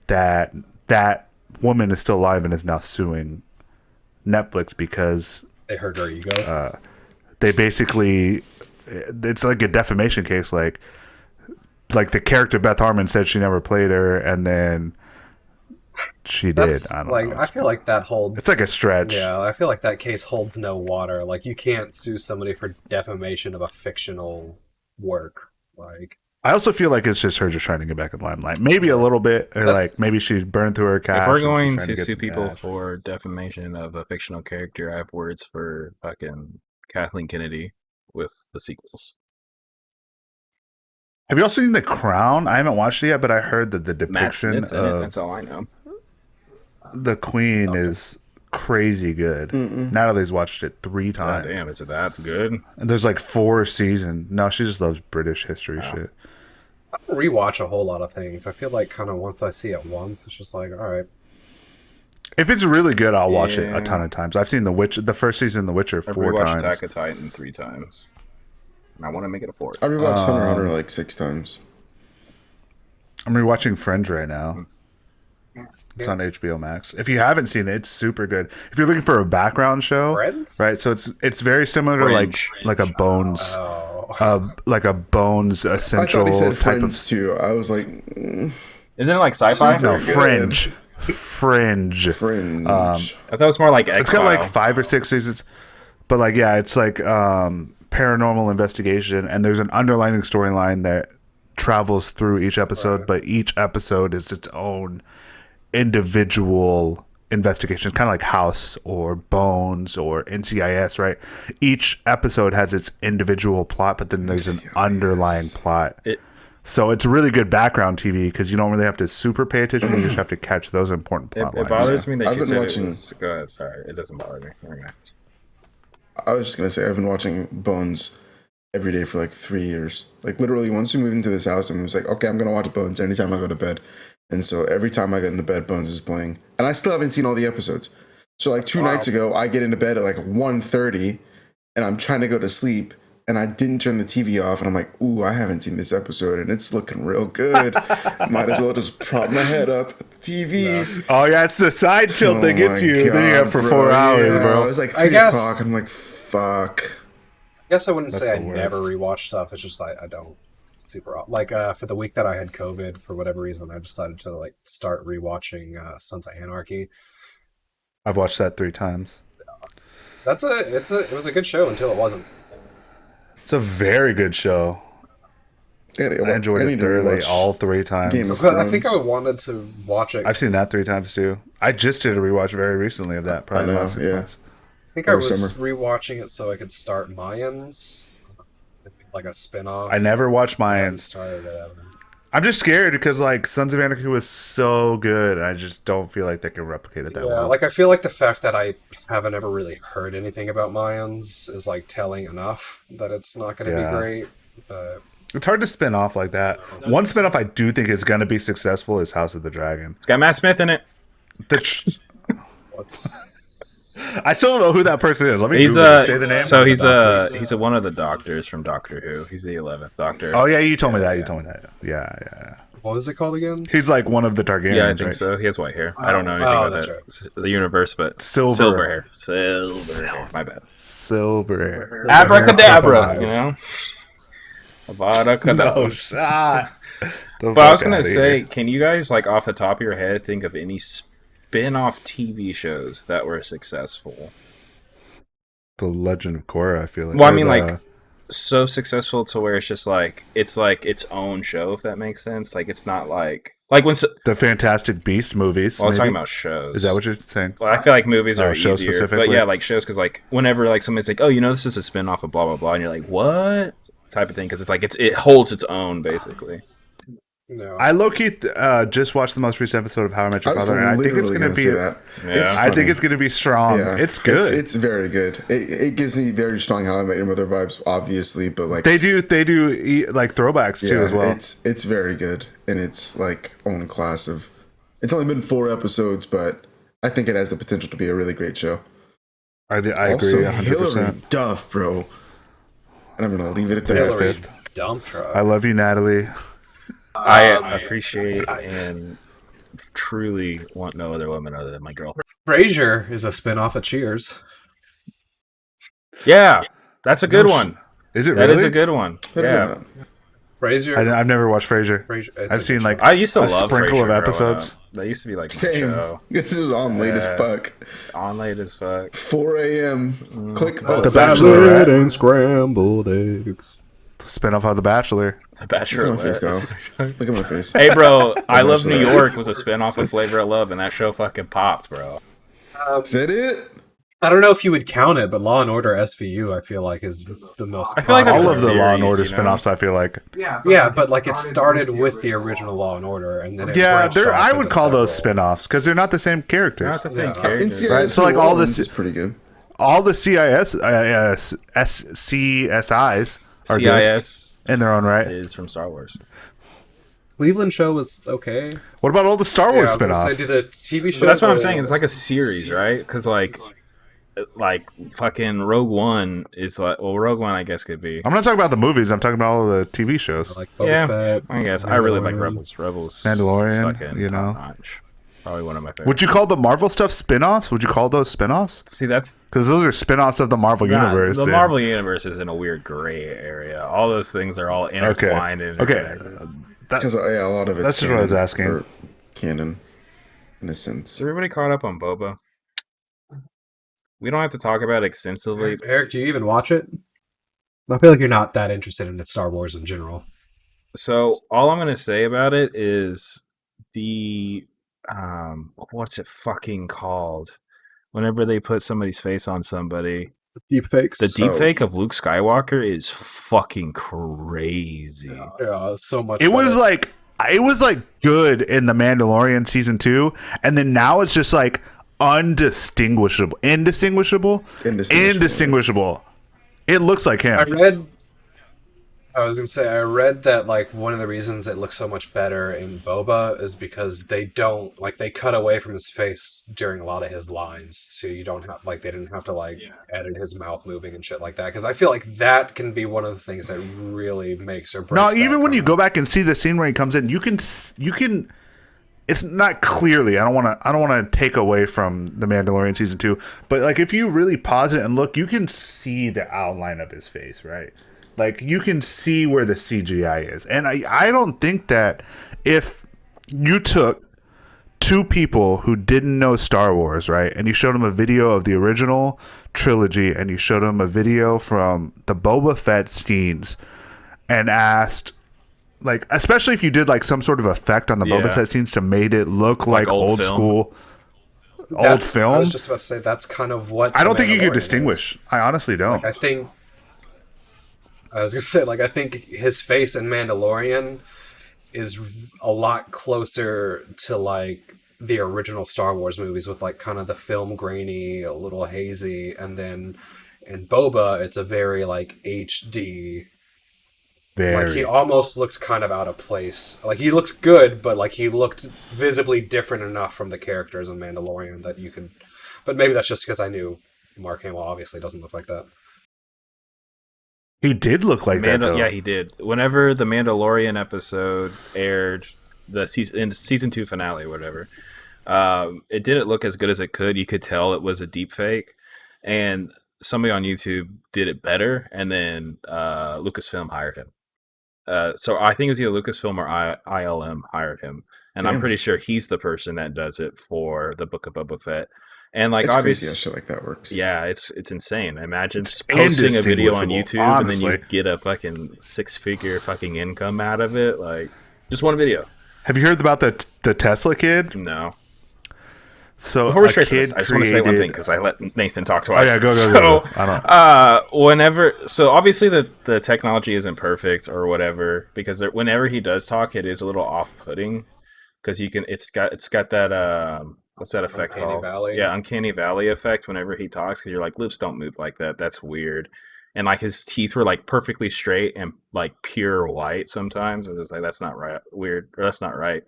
That woman is still alive and is now suing Netflix because They hurt her ego. they basically, it's like a defamation case. Like the character Beth Harmon said she never played her, and then she That's did. I don't like know. I feel like that holds. It's like a stretch. Yeah, I feel like that case holds no water. Like you can't sue somebody for defamation of a fictional work. Like I also feel like it's just her just trying to get back in the limelight. Maybe a little bit, or like That's- maybe she burned through her cash. If we're and she's going trying to get sue some people cash. for defamation of a fictional character, I have words for fucking Kathleen Kennedy with the sequels. Have you all seen The Crown? I haven't watched it yet, but I heard that the Matt depiction Smith's in it. of That's all I know. the Queen is crazy good. Natalie's watched it 3 God times. damn, is it that's good? And there's like 4 seasons. No, she just loves British history shit. I don't rewatch a whole lot of things. I feel like kind of once I see it once, it's just like, all right. If it's really good, I'll watch it a Yeah. ton of times. I've seen the first season of The Witcher I've 4 rewatched times. Attack of Titan 3 times. And I want to make it a 4th. I rewatched Hunter x Hunter like 6 times. I'm rewatching Fringe right now. It's on HBO Max. If you haven't seen it, it's super good. If you're looking for a background show, Friends? right? So it's very similar Fringe. to like a Bones, Oh, like a Bones I essential thought he said type Friends too. I was like, Isn't it like sci-fi? Super of good. Fringe. Fringe. Fringe. I thought it was more like X-Files. It's got like 5 or 6 seasons, but like yeah, it's like paranormal investigation, and there's an underlining storyline that travels through each episode, but each episode is its own individual investigation. It's kind of like House or Bones or NCIS, right? Each episode has its individual plot, but then there's an underlying plot. So it's really good background TV because you don't really have to super pay attention. You just have to catch those important plot It lines. bothers me that I've you been said watching- it was... Go ahead, sorry. It doesn't bother me. You're gonna have to- I was just gonna say I've been watching Bones every day for like 3 years. Like literally, once we moved into this house, and was like, okay, I'm gonna watch Bones anytime I go to bed. And so every time I get into bed, Bones is playing, and I still haven't seen all the episodes. So like 2 nights ago, I get into bed at like 1:30, and I'm trying to go to sleep, and I didn't turn the TV off, and I'm like, ooh, I haven't seen this episode, and it's looking real good. Might as well just prop my head up at the TV. Oh yeah, it's the side tilt that gets my you. Then you have for bro. 4 hours, Yeah, bro. It was like I 3 guess- o'clock. I'm like, fuck. I guess I wouldn't That's say I the never worst. rewatch stuff. It's just I don't super like for the week that I had COVID for whatever reason I decided to like start rewatching Sons of Anarchy. I've watched that 3 times. It was a good show until it wasn't. It's a very good show. I enjoyed it thoroughly all 3 times. Game of I think I Thrones. wanted to watch it. I've seen that 3 times too. I just did a rewatch very recently of that. Probably the last 6 months. I think I Or was summer. rewatching it so I could start Mayans, like a spin-off. I never watched I haven't Mayans. started it. I'm just scared because like Sons of Anarchy was so good. I just don't feel like they can replicate it that Yeah, well. like I feel like the fact that I haven't ever really heard anything about Mayans is like telling enough that it's not going to Yeah. be great. But It's hard to spin off like that. One spin off I do think is going to be successful is House of the Dragon. It's got Matt Smith in it. what's I still don't know who that person is. Let me He's Google it. Say the name. so he's one of the doctors from Doctor Who. He's the 11th Doctor. Oh yeah, you told me that. You told me that. Yeah. what was it called again? He's like one of the Targaryens. Yeah, I think right? so. He has white hair. I don't know anything Oh, about that's that the universe, but Silver. hair. Silver hair. My bad. Silver. Abracadabra. You know. Abracadabra. No shot. But I was gonna say, can you guys, like, off the top of your head, think of any spin-off TV shows that were successful? The Legend of Korra. I feel like. Well, I Or mean, the- like, so successful to where it's just like it's own show, if that makes sense. Like, it's not like when the Fantastic Beast movies. I was talking maybe? about shows. Is that what you're saying? Well, I feel like movies are shows easier, but specifically? yeah, like shows, because like whenever like somebody's like, oh, this is a spin-off of blah blah blah, and you're like, what type of thing? Because it's like it holds its own basically. No. I low-key just watched the most recent episode of How I Met I Your was Father, and I think it's literally going to be. say that. Yeah. It's I think funny. it's going to be strong. Yeah. It's good. It's very good. It gives me very strong How I Met Your Mother vibes, obviously, but like They do like throwbacks too as well. It's very good, and it's like own class of. It's only been 4 episodes, but I think it has the potential to be a really great show. I Also, agree 100%. Hillary Duff, bro, and I'm gonna leave it at that. Hillary fifth. dump truck. I love you, Natalie. I appreciate and truly want no other woman other than my girl. Frasier is a spin-off of Cheers. Yeah, that's a good one. Is it That really? is a good one. Put it Yeah. in. Frasier. I've never watched Frasier. It's I've a seen good like show. I used to a love sprinkle Frasier of growing episodes. up. That used to be like my Same. show. This is on late as Yeah. fuck. On late as fuck. 4 a.m. Click The Bachelor, right? and scrambled eggs. Spin-off of The Bachelor. The Look at my face, Bachelor. go. Look at my face. Hey, bro, I Love New Bachelor. York was a spinoff of Flavor of Love, and that show fucking popped, bro. Is that it? I don't know if you would count it, but Law and Order SVU, I feel like, is the most. I feel like that's All a of the Law and series, Order you know? spin-offs, I feel like. Yeah, but like it started with the original Law and Order, and then it Yeah, branched off I would into call those several. spin-offs because they're not the same characters. Not the same Yeah. characters. NCIS Right, so, like, New all Orleans this- is pretty good. All the CSIs are good CIS in their own right. is from Star Wars. Cleveland show was okay. What about all the Star Yeah, Wars I was gonna say, spin-offs? did a TV show. But that's what I'm but- saying. It's like a series, right? Because like fucking Rogue One is like, well, Rogue One I guess could be. I'm not talking about the movies. I'm talking about all the TV shows. like Boba Yeah, Fett, I guess I really like Mandalorian. Rebels. Rebels, Mandalorian, is fucking you know. top-notch. Probably one of my favorites. Would you call the Marvel stuff spin-offs? Would you call those spin-offs? See, that's Because those are spin-offs of the Marvel universe. The and- Marvel universe is in a weird gray area. All those things are all intertwined. And Okay. interconnected. Because a lot of it's That's just what I was canon, asking. or canon, in a sense. Is everybody caught up on Boba? We don't have to talk about it extensively. Eric, do you even watch it? I feel like you're not that interested in Star Wars in general. So all I'm gonna say about it is the what's it fucking called? Whenever they put somebody's face on somebody, Deep fakes. the deepfake of Luke Skywalker is fucking crazy. Yeah, so much. It was better. like good in the Mandalorian season 2, and then now it's just like indistinguishable. It looks like him. I was gonna say I read that like one of the reasons it looks so much better in Boba is because they cut away from his face during a lot of his lines, so you don't have they didn't have to edit his mouth moving and shit like that. Because I feel like that can be one of the things that really makes or breaks. No, that even when you comic. go back and see the scene where he comes in, you can. It's not clearly. I don't want to take away from the Mandalorian season 2, but like if you really pause it and look, you can see the outline of his face, right? Like you can see where the CGI is, and I don't think that if you took two people who didn't know Star Wars, right? And you showed them a video of the original trilogy, and you showed them a video from the Boba Fett scenes, and asked, like, especially if you did like some sort of effect on the Boba Yeah. Fett scenes to made it look like old old film. school, old That's, I film. was just about to say that's kind of what I don't The think you could Mandalorian distinguish. is. I honestly don't. Like, I was gonna say, like, I think his face in Mandalorian is a lot closer to like the original Star Wars movies, with like kind of the film grainy, a little hazy, and then in Boba, it's a very like HD. Like, he Very. almost looked kind of out of place. Like, he looked good, but like he looked visibly different enough from the characters in Mandalorian that you could. But maybe that's just because I knew Mark Hamill obviously doesn't look like that. He did look like that, though. Yeah, he did. Whenever the Mandalorian episode aired, the season 2 finale, or whatever, it didn't look as good as it could. You could tell it was a deep fake, and somebody on YouTube did it better, and then Lucasfilm hired him. So I think it was either Lucasfilm or ILM hired him, and I'm pretty sure he's the person that does it for the Book of Boba Fett. And like, It's obviously, crazy how shit like that works. yeah, it's insane. Imagine It's just posting a video on indistinguishable, YouTube and then honestly. you get a fucking 6-figure fucking income out of it. Like, just one video. Have you heard about the Tesla kid? No. So Before we a straight to this, kid I just want to say one created- thing because I let Nathan talk twice. yeah, go. So, I don't. so obviously the technology isn't perfect or whatever, because whenever he does talk, it is a little off-putting because it's got that what's that effect Uncanny called? Valley? Yeah, uncanny valley effect whenever he talks, because you're like, lips don't move like that. That's weird. And like his teeth were like perfectly straight and like pure white sometimes. It's just like, that's not right. Weird, or that's not right.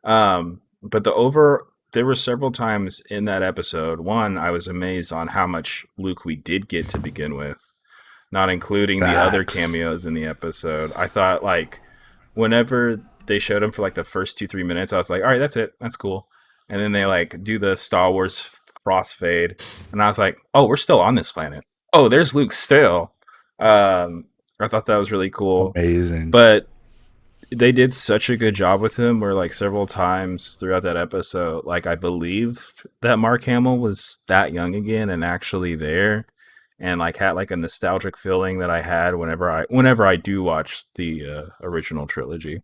But there were several times in that episode. One, I was amazed on how much Luke we did get to begin with, not including the other Facts. cameos in the episode. I thought, like, whenever they showed him for like the first 2-3 minutes, I was like, all right, that's it, that's cool. And then they like do the Star Wars crossfade, and I was like, oh, we're still on this planet. Oh, there's Luke still. I thought that was really cool. Amazing. But they did such a good job with him where like several times throughout that episode, like, I believed that Mark Hamill was that young again and actually there, and like had like a nostalgic feeling that I had whenever I do watch the original trilogy.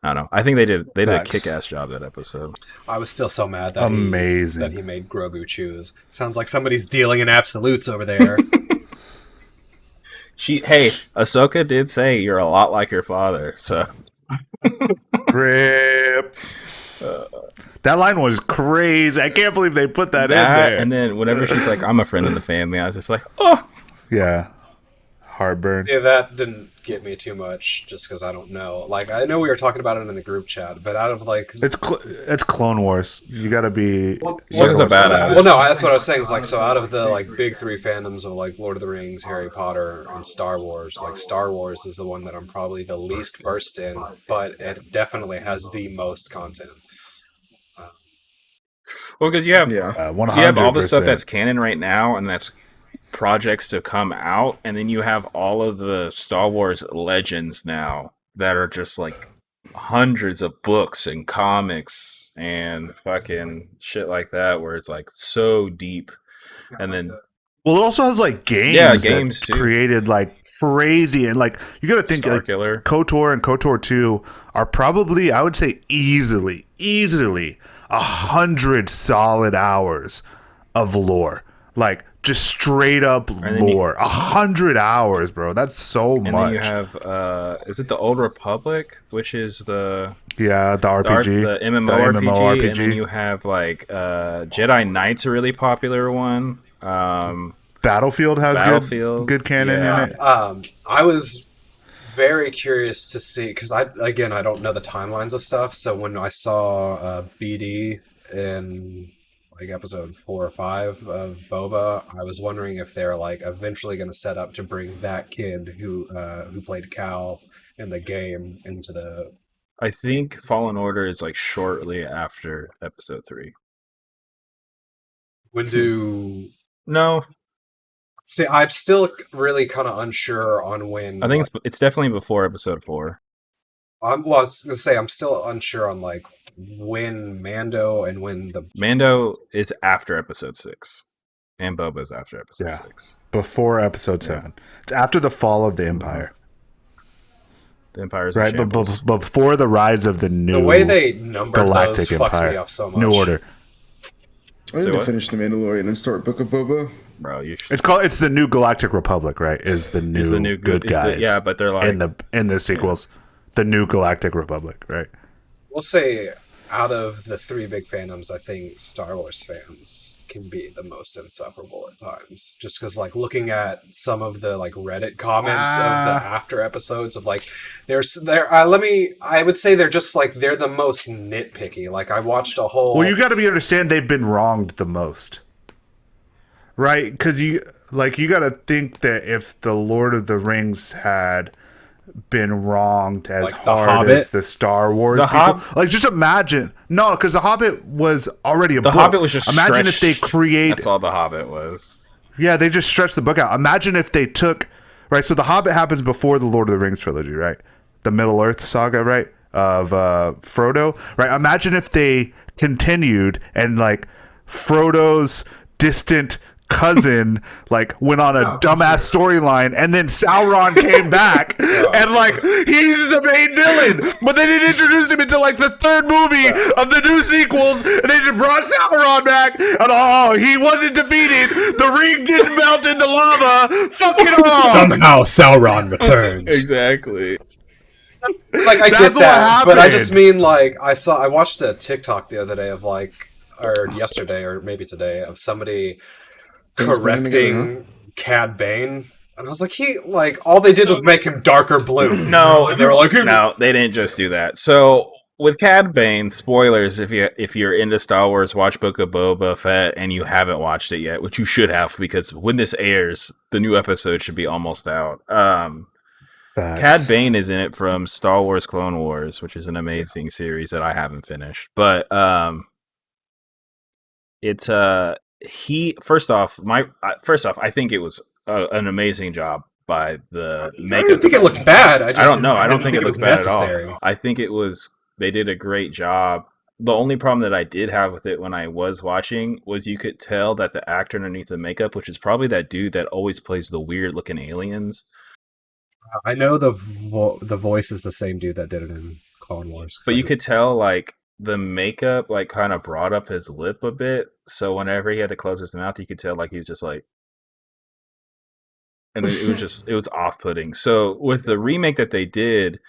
I don't know. I think they did a Facts. kick-ass job that episode. I was still so mad that Amazing. he made Grogu choose. Sounds like somebody's dealing in absolutes over there. Hey, Ahsoka did say you're a lot like your father, so Rip. That line was crazy. I can't believe they put that in there. and then whenever she's like, I'm a friend of the family, I was just like, oh. Yeah. Heartburn. Yeah, that didn't get me too much, just because I don't know. Like, I know we were talking about it in the group chat, but out of like, It's Clone Wars. You gotta be. Ahsoka's a badass. well, no, that's what I was saying. Is like, so out of the like big three fandoms of like Lord of the Rings, Harry Potter, and Star Wars, like Star Wars is the one that I'm probably the least versed in, but it definitely has the most content. Well, because you have Yeah. 100%. you have all the stuff that's canon right now, and that's projects to come out, and then you have all of the Star Wars legends now that are just like hundreds of books and comics and fucking shit like that, where it's like so deep. And then Well, it also has like games. Yeah, games, that too. created like crazy, and like you gotta think like Starkiller. KOTOR and KOTOR 2 are probably, I would say, easily 100 solid hours of lore. Like just straight up then you- lore. 100 hours, bro. That's so And much. then you have is it the Old Republic, which is the Yeah, the RPG. the MMORPG, and then you have like Jedi Knight's a really popular one. Battlefield has Battlefield, good canon yeah. in it. I was very curious to see, because I don't know the timelines of stuff. So when I saw BD in like episode 4 or 5 of Boba, I was wondering if they're like eventually going to set up to bring that kid who played Cal in the game into the. I think Fallen Order is like shortly after episode 3. When do No, see? I'm still really kind of unsure on when. I think it's definitely before episode 4. I was gonna say I'm still unsure on like when Mando and when the Mando is after episode 6, and Boba's after episode Yeah. 6. Before episode 7. It's after the fall of the Empire. The Empire's in Right, but shambles. before the rise of the new the way they numbered those Galactic fucks Empire. me up so much. New Order. I need Say to what? finish The Mandalorian and start Book of Boba. Bro, you should. It's the new Galactic Republic, right? Is the new, good guys. Yeah, but they're like in the sequels. The new Galactic Republic, right? We'll say out of the three big fandoms, I think Star Wars fans can be the most insufferable at times. Just because, like, looking at some of the like Reddit comments of the after episodes of like, I would say they're just like they're the most nitpicky. Like, I watched a whole. Well, you got to understand they've been wronged the most, right? Because you got to think that if the Lord of the Rings had been wronged as Like The hard Hobbit? as the Star Wars The people, like just imagine. No, because the Hobbit was already a the book. Hobbit was just imagine stretched. if they create. That's all the Hobbit was. Yeah, they just stretched the book out. Imagine if they took right. So the Hobbit happens before the Lord of the Rings trilogy, right? The Middle Earth saga, right? Of Frodo, right? Imagine if they continued and like Frodo's distant cousin like went on a dumbass storyline, and then Sauron came back and like he's the main villain, but they didn't introduce him until like the third movie of the new sequels, and they just brought Sauron back, and he wasn't defeated, the ring didn't melt in the lava, fuck it all. Somehow Sauron returned. Exactly. Like, I That's get what that, but I happened. just mean like I watched a TikTok the other day of like, or yesterday or maybe today, of somebody Things blending together, correcting Cad Bane, and I was like, all they did was make him darker blue. No, And they were like, no, they didn't just do that. So with Cad Bane, spoilers, if you're into Star Wars, watch Book of Boba Fett, and you haven't watched it yet, which you should have, because when this airs, the new episode should be almost out. Cad Bane is in it from Star Wars Clone Wars, which is an amazing series that I haven't finished. But it's he first off, I think it was an amazing job by the I makeup. don't think it looked bad. I don't know. I don't didn't think it was looked bad necessary. at all. I think it was. They did a great job. The only problem that I did have with it when I was watching was you could tell that the actor underneath the makeup, which is probably that dude that always plays the weird looking aliens. I know the voice is the same dude that did it in Clone Wars. But you could tell, like, the makeup, like, kind of brought up his lip a bit. So whenever he had to close his mouth, you could tell, like, he was just like, and it was off-putting. So with the remake that they did,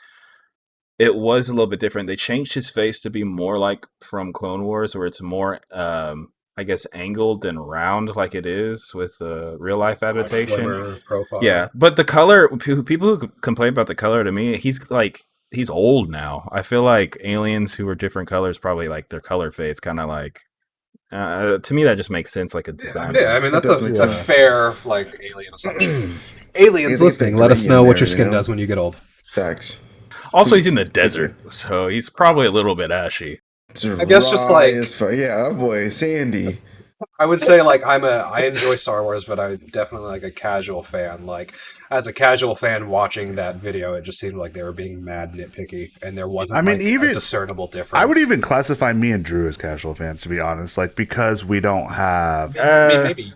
it was a little bit different. They changed his face to be more like from Clone Wars, where it's more, I guess, angled and round like it is with the real life adaptation. Slimmer profile. Yeah, but the color, people who complain about the color, to me, he's old now. I feel like aliens who are different colors probably like their color fades kind of like. To me, that just makes sense, like a design. Yeah, I mean that's does make a sense. fair like alien assumption. Aliens listening, let us know what your skin does when you get old. Facts. Also, he's in the desert, so he's probably a little bit ashy. I guess just like- yeah, oh boy, Sandy. I would say like I enjoy Star Wars, but I'm definitely like a casual fan. Like as a casual fan watching that video, it just seemed like they were being mad nitpicky, and there wasn't I mean, like, even- a discernible difference. I would even classify me and Drew as casual fans, to be honest, like because we don't have. I mean, maybe.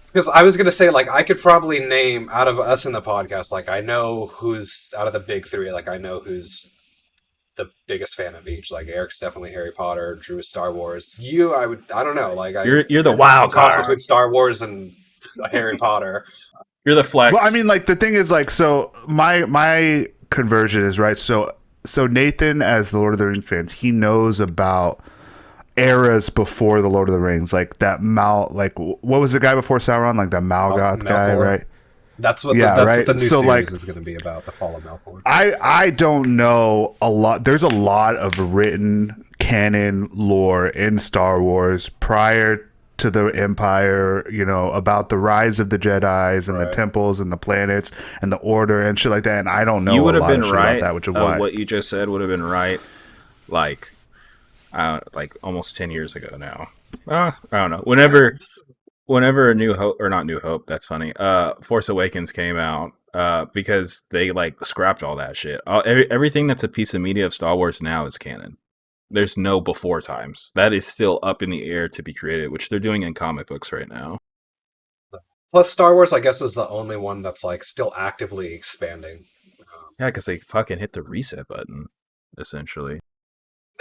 Because I was gonna say, like, I could probably name out of us in the podcast, like, I know who's out of the big three. Like, I know who's the biggest fan of each. Like, Eric's definitely Harry Potter. Drew is Star Wars. I don't know. Like, You're the wild toss card. between Star Wars and Harry Potter. You're the flex. Well, I mean, like the thing is, like, so my conversion is right. So Nathan, as the Lord of the Rings fans, he knows about eras before the Lord of the Rings, like that like what was the guy before Sauron, like that Malgoth guy, Melkor. right? That's what Yeah, that's right? what the new So, series like- is going to be about. The Fall of Melkor. I don't know a lot. There's a lot of written canon lore in Star Wars prior to the Empire, about the rise of the Jedis and the Right. temples and the planets and the Order and shit like that. And I don't know you a would have lot been of shit right. about that, which is why. What you just said would have been right, like almost 10 years ago now. I don't know. Whenever a New Hope, or not New Hope, that's funny. Force Awakens came out, because they like scrapped all that shit. Everything that's a piece of media of Star Wars now is canon. There's no before times. That is still up in the air to be created, which they're doing in comic books right now. Plus, Star Wars, I guess, is the only one that's like still actively expanding. Yeah, because they fucking hit the reset button, essentially.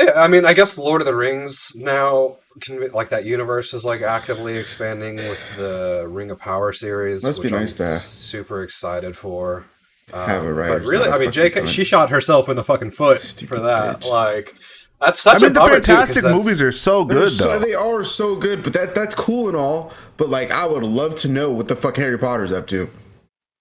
Yeah, I mean, I guess Lord of the Rings now can be, like that universe is like actively expanding with the Ring of Power series. Must be which nice I'm to super excited for. have a writer. But really, I mean, JK, she shot herself in the fucking foot Stupid for that. bitch. Like, that's such I mean, a the bummer too. 'Cause Fantastic that's- movies are so good, though. They are so good, but that's cool and all. But like, I would love to know what the fuck Harry Potter's up to.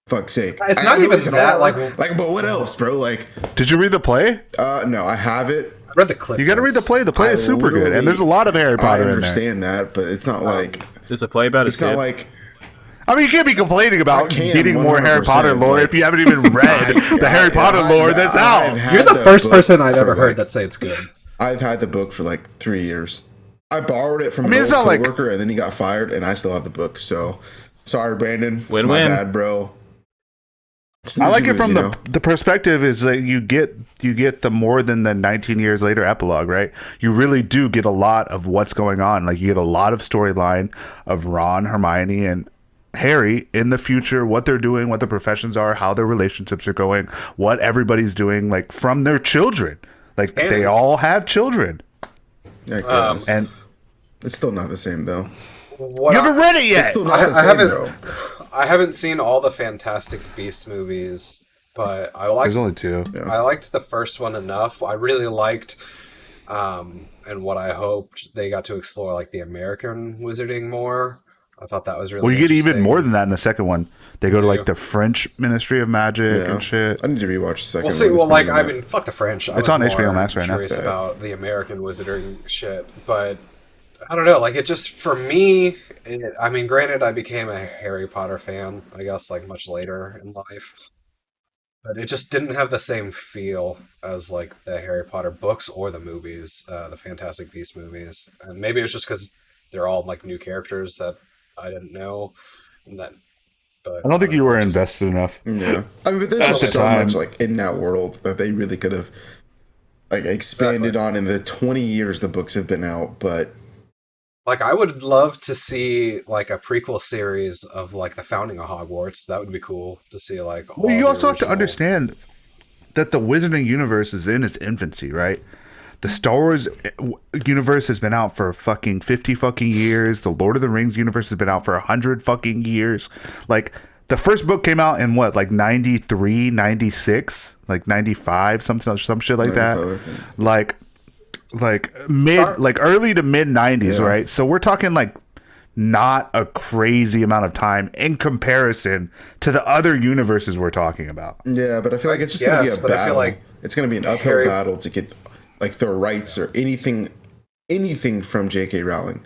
Fuck's sake. It's I not know even it's an that, horror, but what else, bro? Like, Did you read the play? no, I have it. I read the clip. You got to read the play. The play is super good, and there's a lot of Harry I Potter in there. understand that, but it's not like Does it play about his it's not kid? like I mean, you can't be complaining about I can, getting more Harry 100%, Potter lore like- if you haven't even read the Harry Potter lore that's I've out. had You're the first book person I've for, ever heard like- that say it's good. I've had the book for like 3 years. I borrowed it from I mean, an it's old not like- coworker, and then he got fired, and I still have the book. So, sorry, Brandon. It's my Win-win. bad, bro. I like it Snooze, from you know? the perspective is that you get the more than the 19 years later epilogue, right? You really do get a lot of what's going on. Like you get a lot of storyline of Ron, Hermione, and Harry in the future, what they're doing, what their professions are, how their relationships are going, what everybody's doing, like from their children. Like canon. they all have children, I guess. and It's still not the same, though. What you haven't read it It's yet. still not I the same, haven't- bro. I haven't seen all the Fantastic Beasts movies, but I liked There's only two. I liked the first one enough. I really liked, and what I hoped they got to explore like the American wizarding more. I thought that was really. Well, you get even interesting. more than that in the second one. They go to Yeah. like the French Ministry of Magic Yeah. and shit. I need to rewatch the second We'll see. one. Well, like It's I been mean, fuck the French. I It's was on HBO more Max right now. curious Yeah. about the American wizarding shit, but I don't know. Like it just for me. I mean, granted, I became a Harry Potter fan. I guess like much later in life, but it just didn't have the same feel as like the Harry Potter books or the movies, the Fantastic Beasts movies. And maybe it was just because they're all like new characters that I didn't know, and that. But I don't think you were just- invested enough. Yeah, I mean, but there's At just the so time. much like in that world that they really could have like expanded on in the 20 years the books have been out. But Like, I would love to see like a prequel series of like the founding of Hogwarts. That would be cool to see. Like, Well, all you the also have to original- understand that the Wizarding universe is in its infancy, right? The Star Wars universe has been out for fucking 50 fucking years. The Lord of the Rings universe has been out for 100 fucking years. Like, the first book came out in what, like 93, 96, like 95, some shit like that. 95, I think. Like early to mid 90s, Yeah. right? So we're talking like not a crazy amount of time in comparison to the other universes we're talking about. yeah, but I feel like it's just gonna be Yes, a but I battle. feel like it's gonna be an uphill Harry- battle to get like the rights or anything from J.K. Rowling,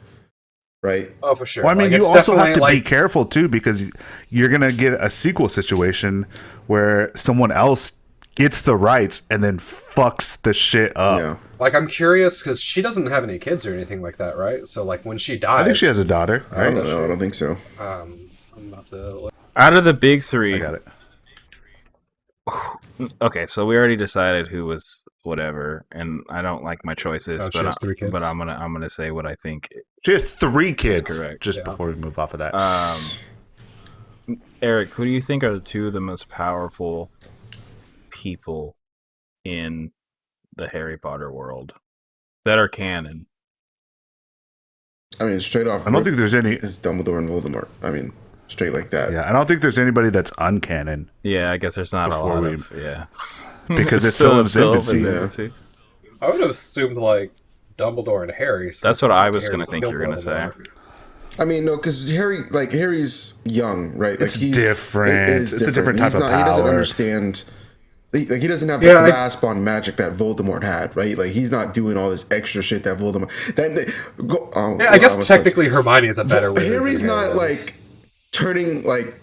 right? Oh, for sure. Well, I mean, Like, you it's also have definitely, to be careful too, because you're gonna get a sequel situation where someone else gets the rights and then fucks the shit up. Yeah. Like, I'm curious because she doesn't have any kids or anything like that, right? So, like, when she dies, I think she has a daughter. I Right? don't know. I don't think so. I'm about to. Out of the big I three, got it. okay, so we already decided who was whatever, and I don't like my choices, Oh, she but has 3 kids? but I'm gonna say what I think. She has 3 kids. correct. Just Yeah. before we move off of that, Eric, who do you think are the two of the most powerful people in the Harry Potter world that are canon? I mean, straight off. I don't think there's any. it's Dumbledore and Voldemort. I mean, straight like that. Yeah, I don't think there's anybody that's uncanon Yeah, I guess there's not Before a lot we- of yeah. because it's still in its Still infancy. Yeah. infancy. I would have assumed like Dumbledore and Harry. That's since what I was Harry gonna think you were killed gonna say. Voldemort. I mean, no, because Harry's young, right? Like It's different. it is It's a different type of He doesn't power. understand. Like he doesn't have the Yeah, grasp on magic that Voldemort had, right? Like he's not doing all this extra shit that Voldemort. Yeah, I guess technically Hermione is a better wizard. than Harry's Harry not is. like turning like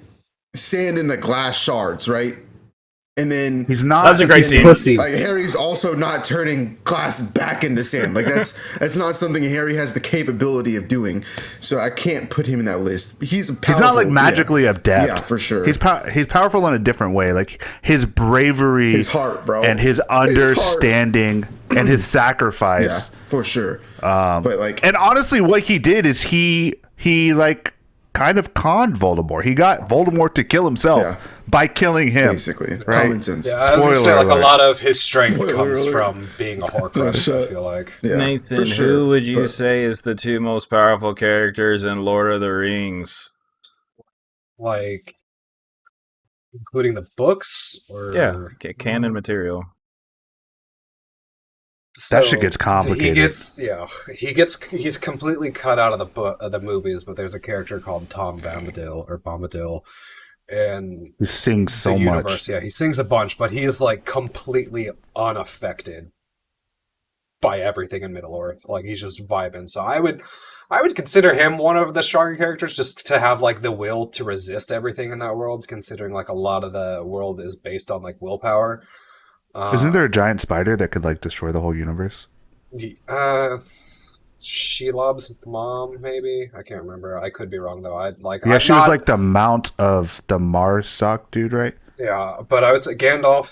sand into glass shards, right? And then He's not. That's a great scene. Pussy. like Harry's also not turning glass back into sand. Like that's not something Harry has the capability of doing. So I can't put him in that list. He's powerful. He's not like magically adept. Yeah, for sure. He's powerful in a different way. Like his bravery, His heart, bro. and his understanding and his sacrifice. Yeah, for sure. But like, And honestly, what he did is he like kind of conned Voldemort. He got Voldemort to kill himself by killing him. basically, right? common sense. Yeah, I was gonna say, Spoiler like, a alert. lot of his strength Spoiler comes alert. from being a Horcrux, I feel like. Yeah, Nathan, for sure. who would you But- say is the two most powerful characters in Lord of the Rings? Like, including the books? Or... Yeah, canon material. So shit gets complicated. He's completely cut out of the movies, but there's a character called Tom Bombadil, and He sings so the much. universe. Yeah, he sings a bunch, but he is like completely unaffected by everything in Middle Earth. Like he's just vibing. So I would consider him one of the stronger characters, just to have like the will to resist everything in that world, considering like a lot of the world is based on like willpower. Isn't there a giant spider that could like destroy the whole universe? Shelob's mom, maybe. I can't remember. I could be wrong though. Yeah, she was like the mount of the Mars stock dude, right? Yeah, but I would say Gandalf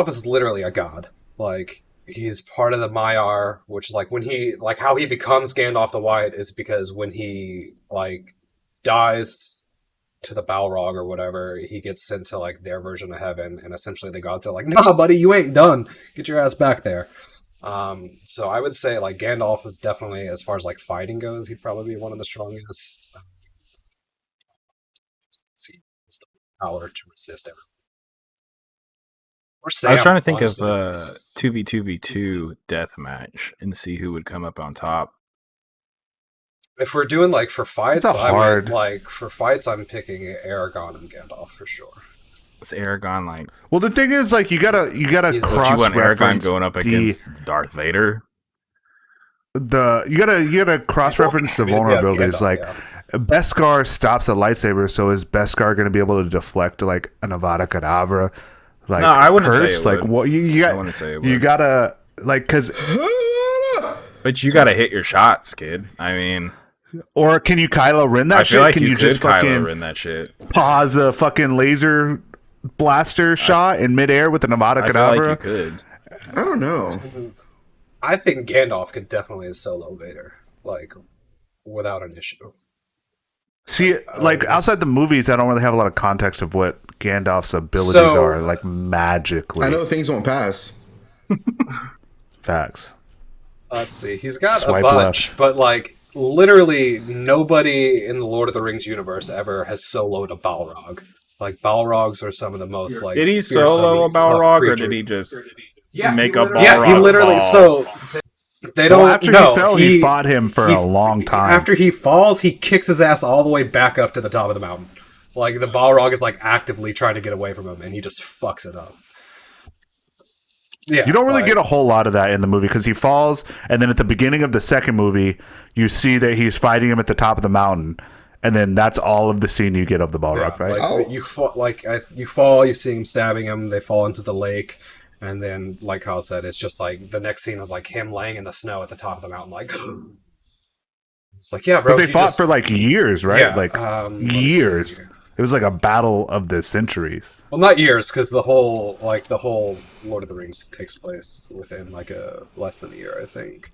is literally a god. Like he's part of the Maiar, which like when he like how he becomes Gandalf the White is because when he like dies to the Balrog or whatever, he gets sent to like their version of heaven, and essentially the gods are like, "Nah, buddy, you ain't done. Get your ass back there." So I would say like Gandalf is definitely, as far as like fighting goes, he'd probably be one of the strongest. He has the power to resist everything. Or Sam, I was trying to think of honestly. 2v2v2 death match and see who would come up on top. If we're doing like for fights, It's a hard- I'm picking Aragorn and Gandalf for sure. Is Aragorn like? Well, the thing is, like, you gotta He's- Don't you cross want Aragorn reference going up against Darth Vader? you gotta cross reference the I mean, yeah, it's vulnerabilities. Gandalf, Like, yeah. Beskar stops a lightsaber, so is Beskar going to be able to deflect like an Avada Kedavra? Like, No, I wouldn't say curse? it Like, would. what you I got? wouldn't say it You would. gotta like because But you got to hit your shots, kid. I mean, or can you Kylo Ren that I shit? feel like Can you could just fucking Kylo Ren that shit. pause a fucking laser blaster shot in midair with an Avada I feel Kedavra? like you could. I don't know. I think Gandalf could definitely solo Vader, like without an issue. See, like outside the movies, I don't really have a lot of context of what Gandalf's abilities So- are, like magically. I know things won't pass. Facts. Let's see. He's got Swipe a bunch, left. but like literally nobody in the Lord of the Rings universe ever has soloed a Balrog. Like Balrogs are some of the most like. Did he fearsome, solo a tough Balrog, or did creatures. he just Yeah, make he a literally- Balrog? Yeah, he literally. fall? So they don't. Well, after no, he fell, he fought him for a long time. After he falls, he kicks his ass all the way back up to the top of the mountain. Like the Balrog is like actively trying to get away from him, and he just fucks it up. Yeah, You don't really like- get a whole lot of that in the movie because he falls, and then at the beginning of the second movie, you see that he's fighting him at the top of the mountain, and then that's all of the scene you get of the Balrog fight. Like Oh. you fall, you fall, you see him stabbing him. They fall into the lake, and then, like Kyle said, it's just like the next scene is like him laying in the snow at the top of the mountain, like it's like, yeah, bro. But they he fought just- for like years, right? Yeah, like let's years. see. It was like a battle of the centuries. Well, not years, because the whole Lord of the Rings takes place within like a less than a year, I think.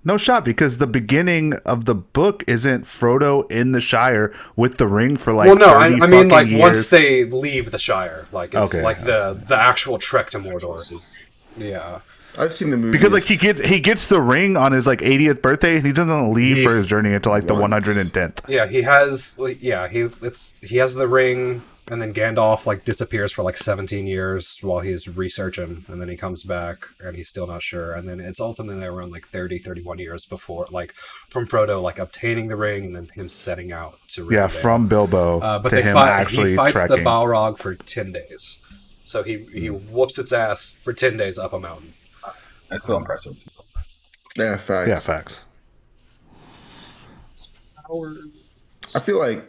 No shot, because the beginning of the book isn't Frodo in the Shire with the ring for like. Well, no, 30 I mean like fucking once years. they leave the Shire, like it's Okay. like the actual trek to Mordor is, yeah. I've seen the movie Because like he gets the ring on his like 80th birthday, and he doesn't leave He- for his journey until like the Once. 110th. Yeah, he has. He has the ring, and then Gandalf like disappears for like 17 years while he's researching, and then he comes back, and he's still not sure. And then it's ultimately around like 30, 31 years before, like from Frodo like obtaining the ring, and then him setting out to Yeah, Rivendell. from Bilbo But to they him fight. actually He fights trekking. the Balrog for 10 days, so he whoops its ass for 10 days up a mountain. That's still impressive. Yeah, facts. Yeah, facts. I feel like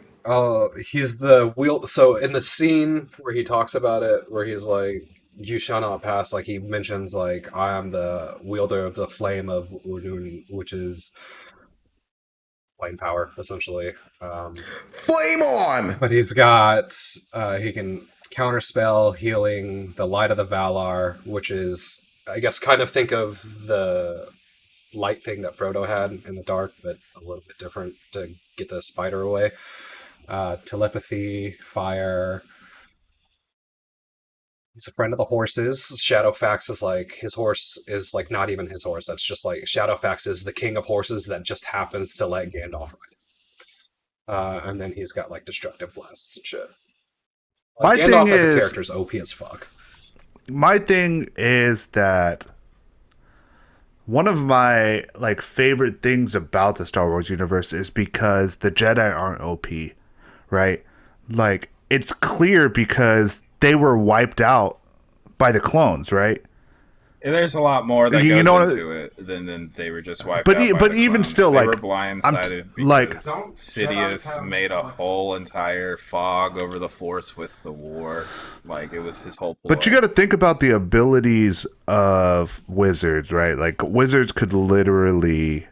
He's the wheel. So in the scene where he talks about it, where he's like, "You shall not pass," like he mentions, like, "I am the wielder of the flame of Udun," which is flame power, essentially. Flame on! But he's got he can counterspell, healing, the light of the Valar, which is, I guess, kind of think of the light thing that Frodo had in the dark, but a little bit different to get the spider away. Telepathy, fire. He's a friend of the horses. Shadowfax is like, his horse is like not even his horse. That's just like, Shadowfax is the king of horses that just happens to let Gandalf ride. And then he's got like destructive blasts and shit. My Like, Gandalf thing as a is, character is OP as fuck. my thing is that one of my like favorite things about the Star Wars universe is because the Jedi aren't OP, right? Like it's clear because they were wiped out by the clones, right? And there's a lot more that You goes know what- into it than they were just wiped But out. but by the even clones. still, they like, were blindsided like- because Don't Sidious Jedis have- made a whole entire fog over the Force with the war. Like it was his whole. Ploy. But you got to think about the abilities of wizards, right? Like wizards could literally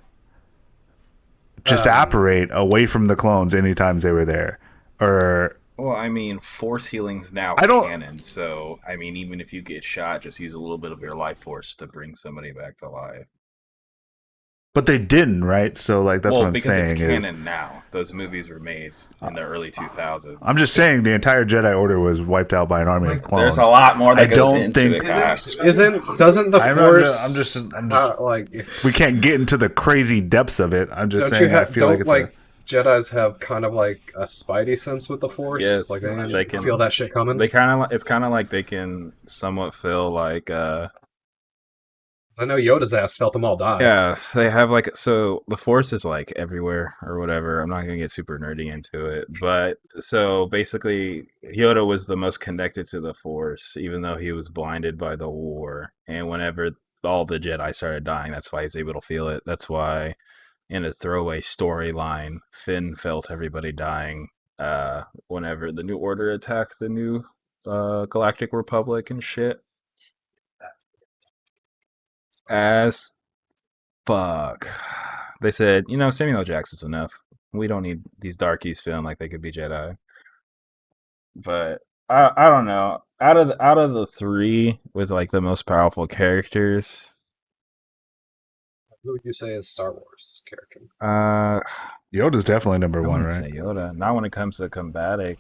just apparate away from the clones anytime they were there, or Well, I mean, Force healing's now I don't- canon, so I mean, even if you get shot, just use a little bit of your life force to bring somebody back to life. but they didn't, right? So like that's well, what I'm because saying it's is canon now. Those movies were made in the early 2000s. I'm just saying the entire Jedi Order was wiped out by an army of clones. There's a lot more that I goes don't into think- it. Gosh. Doesn't the Force? I'm just like, if we can't get into the crazy depths of it. I'm just don't saying you have I feel don't like it's Jedis have kind of like a spidey sense with the Force? Yes, Like they they can- feel that shit coming. They kind of, it's kind of like they can somewhat feel like, I know Yoda's ass felt them all die. yeah, they have like, so the Force is like everywhere or whatever. I'm not gonna get super nerdy into it, but so basically, Yoda was the most connected to the Force, even though he was blinded by the war. And whenever all the Jedi started dying, that's why he's able to feel it. That's why, in a throwaway storyline, Finn felt everybody dying whenever the New Order attacked the new Galactic Republic and shit. As fuck. They said, Samuel L. Jackson's enough. We don't need these darkies feeling like they could be Jedi. But I don't know. Out of the three with like the most powerful characters, Who would you say is Star Wars character? Yoda's definitely number I one, wouldn't right? say Yoda. Not when it comes to combatic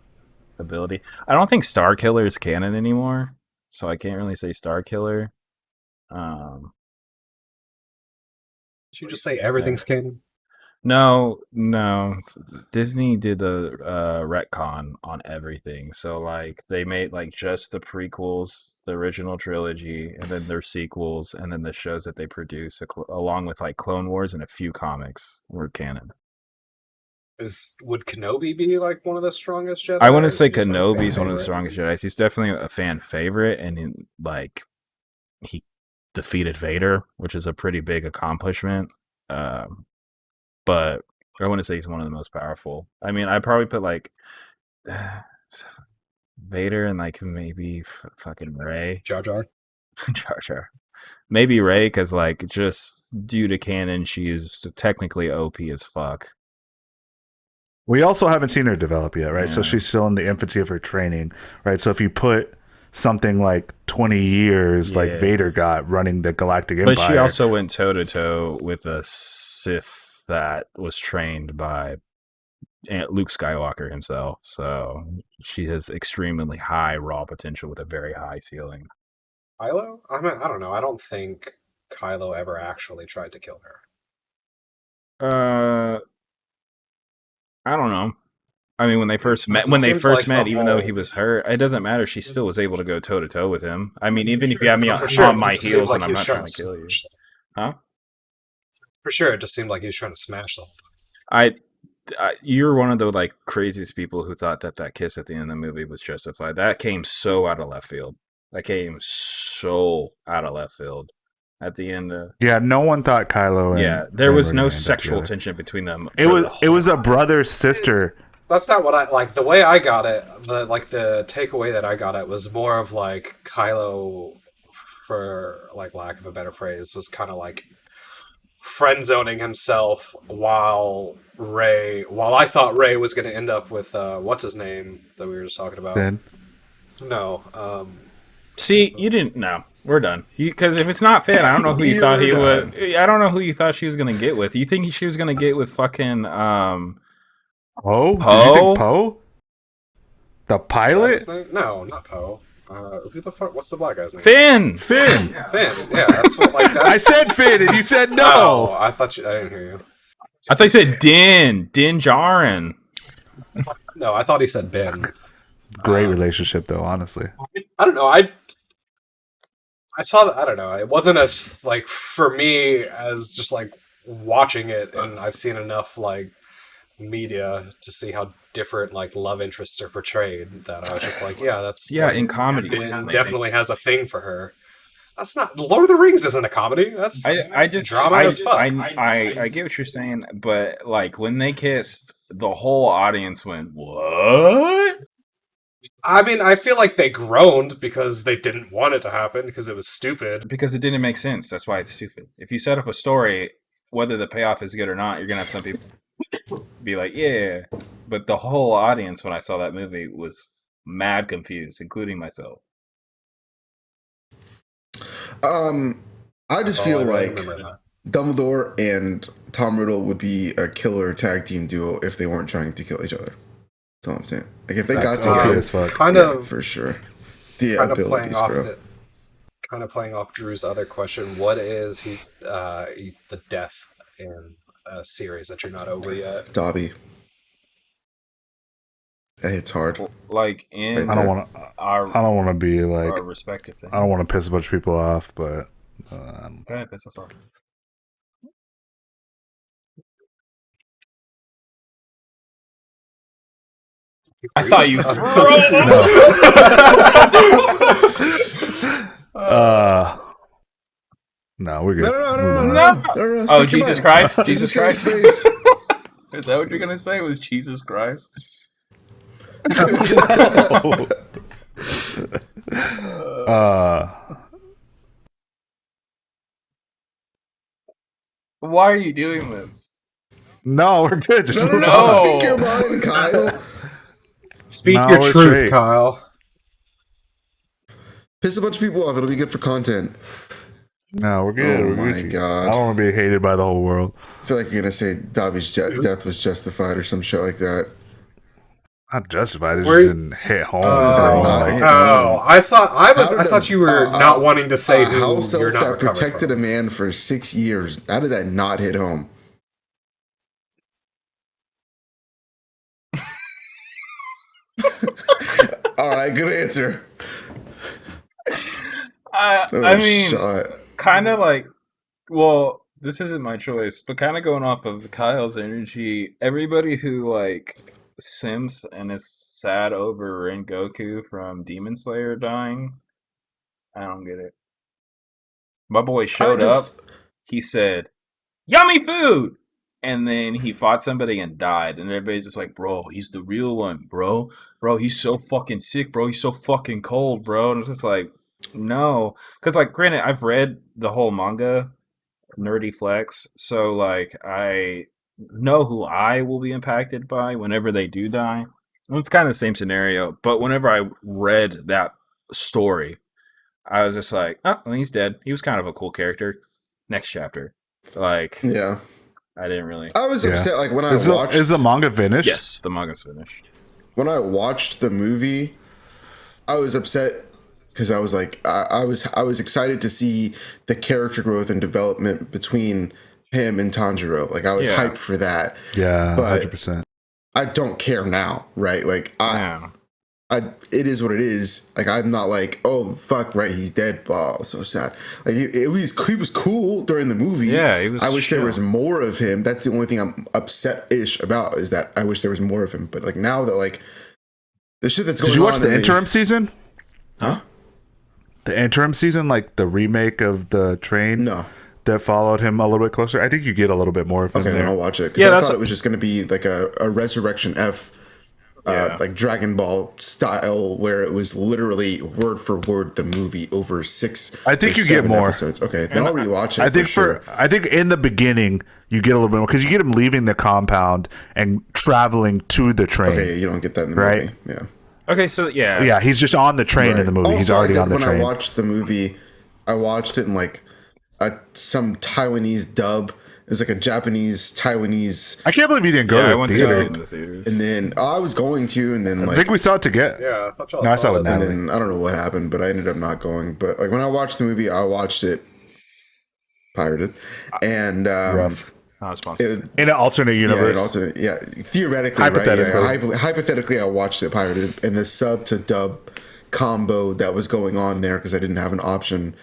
ability. I don't think Star Killer is canon anymore, so I can't really say Star Killer. Did you just say everything's canon? No. Disney did a retcon on everything. So like they made like just the prequels, the original trilogy, and then their sequels, and then the shows that they produce, along with like Clone Wars and a few comics, were canon. Would Kenobi be like one of the strongest Jedi? I wouldn't or say is he just, like, a fan Kenobi's one of the favorite? strongest Jedi. He's definitely a fan favorite, and he defeated Vader, which is a pretty big accomplishment. But I wouldn't say he's one of the most powerful. I mean, I'd probably put like Vader and like maybe fucking Rey. Jar Jar. Jar Jar. Maybe Rey, because like just due to canon, she is technically OP as fuck. We also haven't seen her develop yet, right? So Yeah. she's still in the infancy of her training, right? So if you put something like 20 years like Yeah. Vader got running the Galactic Empire. But she also went toe to toe with a Sith that was trained by Luke Skywalker himself. So she has extremely high raw potential with a very high ceiling. Kylo? I mean, I don't know. I don't think Kylo ever actually tried to kill her. I don't know. I mean, when they first met, It seems like the even though whole- he was hurt, it doesn't matter. She still was able to go toe to toe with him. I mean, even if you have me For sure, on my it just heels seems and I'm he was not trying to kill you, smash them. huh? For sure, it just seemed like he was trying to smash the whole time. You're one of the like craziest people who thought that kiss at the end of the movie was justified. That came so out of left field. At the end of Yeah, no one thought Kylo and yeah, there Rey was were no gonna end up sexual together. tension between them. It for was the it was a brother sister That's not what I like. The way I got it, the takeaway that I got it was more of like Kylo, for like lack of a better phrase, was kind of like friend zoning himself while I thought Ray was going to end up with what's his name that we were just talking about. Ben. No, See, you didn't. No, we're done. Because if it's not Finn, I don't know who you thought he would. I don't know who you thought she was gonna get with. You think she was gonna get with fucking Poe? Did you Poe? think Poe? The is that pilot? his name? No, not Poe. Who the fuck? What's the black guy's name? Finn? Finn. Finn. Yeah, that's what. Like that's. I said Finn, and you said Oh, no. I thought you. I didn't hear you. I thought you said Din Djarin. No, I thought he said Ben. Great relationship, though. Honestly, I don't know. I saw that. I don't know. It wasn't as like for me as just like watching it, and I've seen enough like media to see how different like love interests are portrayed that I was just like, yeah, that's Yeah, like, in comedy. Ben definitely has a thing for her. That's not Lord of the Rings isn't a comedy. That's I just drama as fuck. I get what you're saying, but like when they kissed, the whole audience went, "What?" I mean, I feel like they groaned because they didn't want it to happen because it was stupid. Because it didn't make sense. That's why it's stupid. If you set up a story, whether the payoff is good or not, you're gonna have some people be like, "Yeah," but the whole audience when I saw that movie was mad confused, including myself. I just Oh, feel I really like remember that. Dumbledore and Tom Riddle would be a killer tag team duo if they weren't trying to kill each other. That's all I'm saying. Like if they got That's OP together, as fuck. Kind yeah, of for sure. The kind of playing abilities, off bro. kind of playing off Drew's other question. What is the death in a series that you're not over yet? Dobby. That hits hard. Like in Right I don't want to. I don't want to be like. our respective things. I don't want to piss a bunch of people off, but Go ahead, piss us off. I thought you. no, we're good. No. Oh, Speak your Jesus mind. Christ! This Jesus is safe Christ! space. Is that what you're gonna say? Was Jesus Christ? Why are you doing this? No, we're good. Just No. move on. Speak your mind, Kyle. Speak No, your we're truth, straight. Kyle. Piss a bunch of people off. It'll be good for content. No, we're good. Oh We're my good. God. I don't want to be hated by the whole world. I feel like you're gonna say Dobby's death was justified or some shit like that. Not justified. It just Where- didn't hit home. not Like, hit Oh, I thought How did you were a not wanting to say who house you're elf not that recovering protected from. a man for 6 years. How did that not hit home? All right, good answer. That I was mean, shot. kind of like, well, this isn't my choice, but kind of going off of Kyle's energy, everybody who like simps and is sad over Rengoku from Demon Slayer dying, I don't get it. My boy showed up. He said, "Yummy food," and then he fought somebody and died, and everybody's just like, "Bro, he's the real one, bro. Bro, he's so fucking sick, bro. He's so fucking cold, bro." And it's just like, no, because like, granted, I've read the whole manga, nerdy flex, so like, I know who I will be impacted by whenever they do die. And it's kind of the same scenario, but whenever I read that story, I was just like, oh, well, he's dead. He was kind of a cool character. Next chapter. Like, Yeah, I didn't really. I was Yeah. upset. Like when I is watched the manga finished? Yes, the manga's finished. when I watched the movie, I was upset because I was like, I was excited to see the character growth and development between him and Tanjiro. Like I was Yeah. hyped for that. Yeah, But- 100%. I don't care now, right? Like Yeah. it is what it is. Like I'm not like, oh fuck, right? He's dead. Oh, so sad. Like he was cool during the movie. Yeah, he was I wish there chill. was more of him. That's the only thing I'm upset-ish about is that I wish there was more of him. But like now that like the shit that's going Did on. you watch the in interim season? Huh? The interim season, like the remake of the train No. that followed him a little bit closer. I think you get a little bit more of him Okay, then there. I'll watch it. Because Yeah, I that's thought a- it was just going to be like a Resurrection F Yeah. like Dragon Ball style, where it was literally word for word the movie over 6. I think or you get 7 more. episodes. Okay, then I'll rewatch it. I think sure. I think in the beginning you get a little bit more because you get him leaving the compound and traveling to the train. Okay, yeah, you don't get that in the Right. movie. Yeah. Okay, so yeah. Yeah, he's just on the train in Right. the movie. He's Also, already on the when train. I watched the movie, I watched it in like some Taiwanese dub. It was like a Japanese Taiwanese, I can't believe you didn't go Yeah, to I the went to go see it theater. in the theaters. and then I was going to, and then I like, think we saw it together. Yeah, I thought y'all No, I saw it this. with and Natalie. then I don't know what happened, but I ended up not going. But like when I watched the movie, I watched it pirated, and Rough. Not sponsored. In an alternate universe. theoretically, Hypothetically. right? Yeah, hypothetically, I watched it pirated, and the sub to dub combo that was going on there because I didn't have an option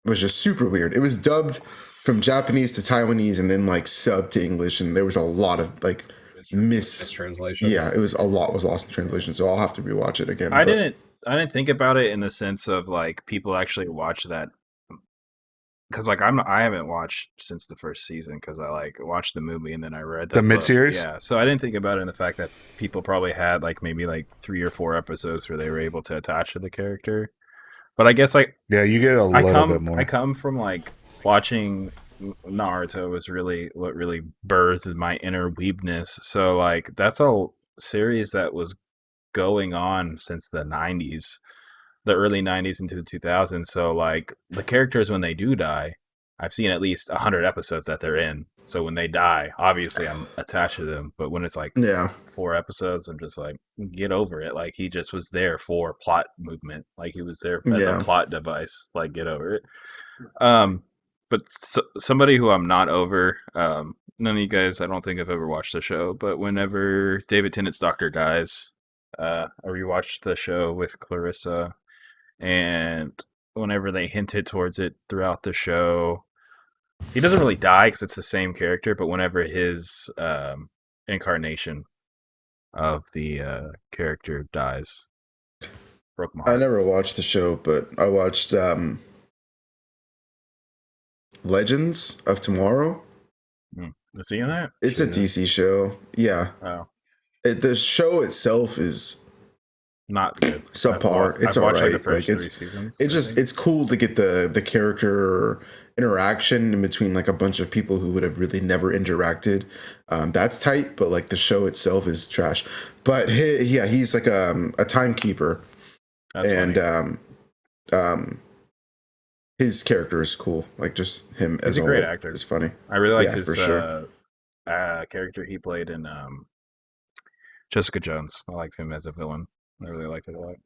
was just super weird. It was dubbed from Japanese to Taiwanese, and then like sub to English, and there was a lot of like Mistranslation. Yeah, it was a lot was lost in translation, so I'll have to rewatch it again. I but- didn't think about it in the sense of like people actually watch that, because like I haven't watched since the first season because I like watched the movie and then I read The book. mid-series? Yeah, so I didn't think about it in the fact that people probably had like maybe like 3 or 4 episodes where they were able to attach to the character. But I guess like Yeah, you get a little bit more. I come from like watching Naruto was really what really birthed my inner weebness. So like that's a series that was going on since the 90s, the early 90s into the 2000s. So like the characters when they do die, I've seen at least 100 episodes that they're in. So when they die, obviously I'm attached to them. But when it's like Yeah, 4 episodes, I'm just like, get over it. Like he just was there for plot movement. Like he was there as Yeah. a plot device. Like get over it. But somebody who I'm not over, none of you guys, I don't think I've ever watched the show, but whenever David Tennant's doctor dies, I rewatched the show with Clarissa, and whenever they hinted towards it throughout the show, he doesn't really die because it's the same character, but whenever his incarnation of the character dies, broke my I heart. never watched the show, but I watched Legends of Tomorrow. Is he in that? It's a DC show. Yeah, Oh, the show itself is not good. subpar. It's I've watched alright. like the first Like, 3 seasons. It's I just think. it's cool to get the character interaction in between like a bunch of people who would have really never interacted. That's tight, but like the show itself is trash. But he's like a timekeeper, That's and funny. his character is cool. Like just him He's as a great whole actor. is funny. I really liked yeah, his for sure. character he played in Jessica Jones. I liked him as a villain. I really liked it a lot.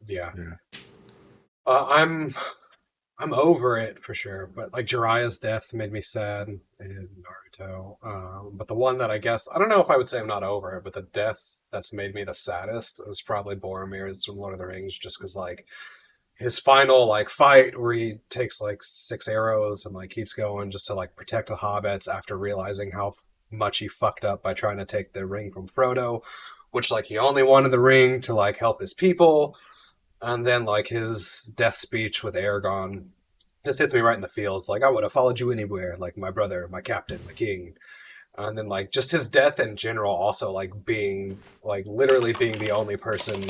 Yeah. Yeah. I'm over it for sure, but like Jiraiya's death made me sad in Naruto. But the one that I guess I don't know if I would say I'm not over it, but the death that's made me the saddest is probably Boromir's from Lord of the Rings, just because like his final like fight where he takes like 6 arrows and like keeps going just to like protect the hobbits after realizing how much he fucked up by trying to take the ring from Frodo, which like he only wanted the ring to like help his people. And then like his death speech with Aragorn just hits me right in the feels. Like I would have followed you anywhere, like my brother, my captain, my king. And then like just his death in general, also like being like literally being the only person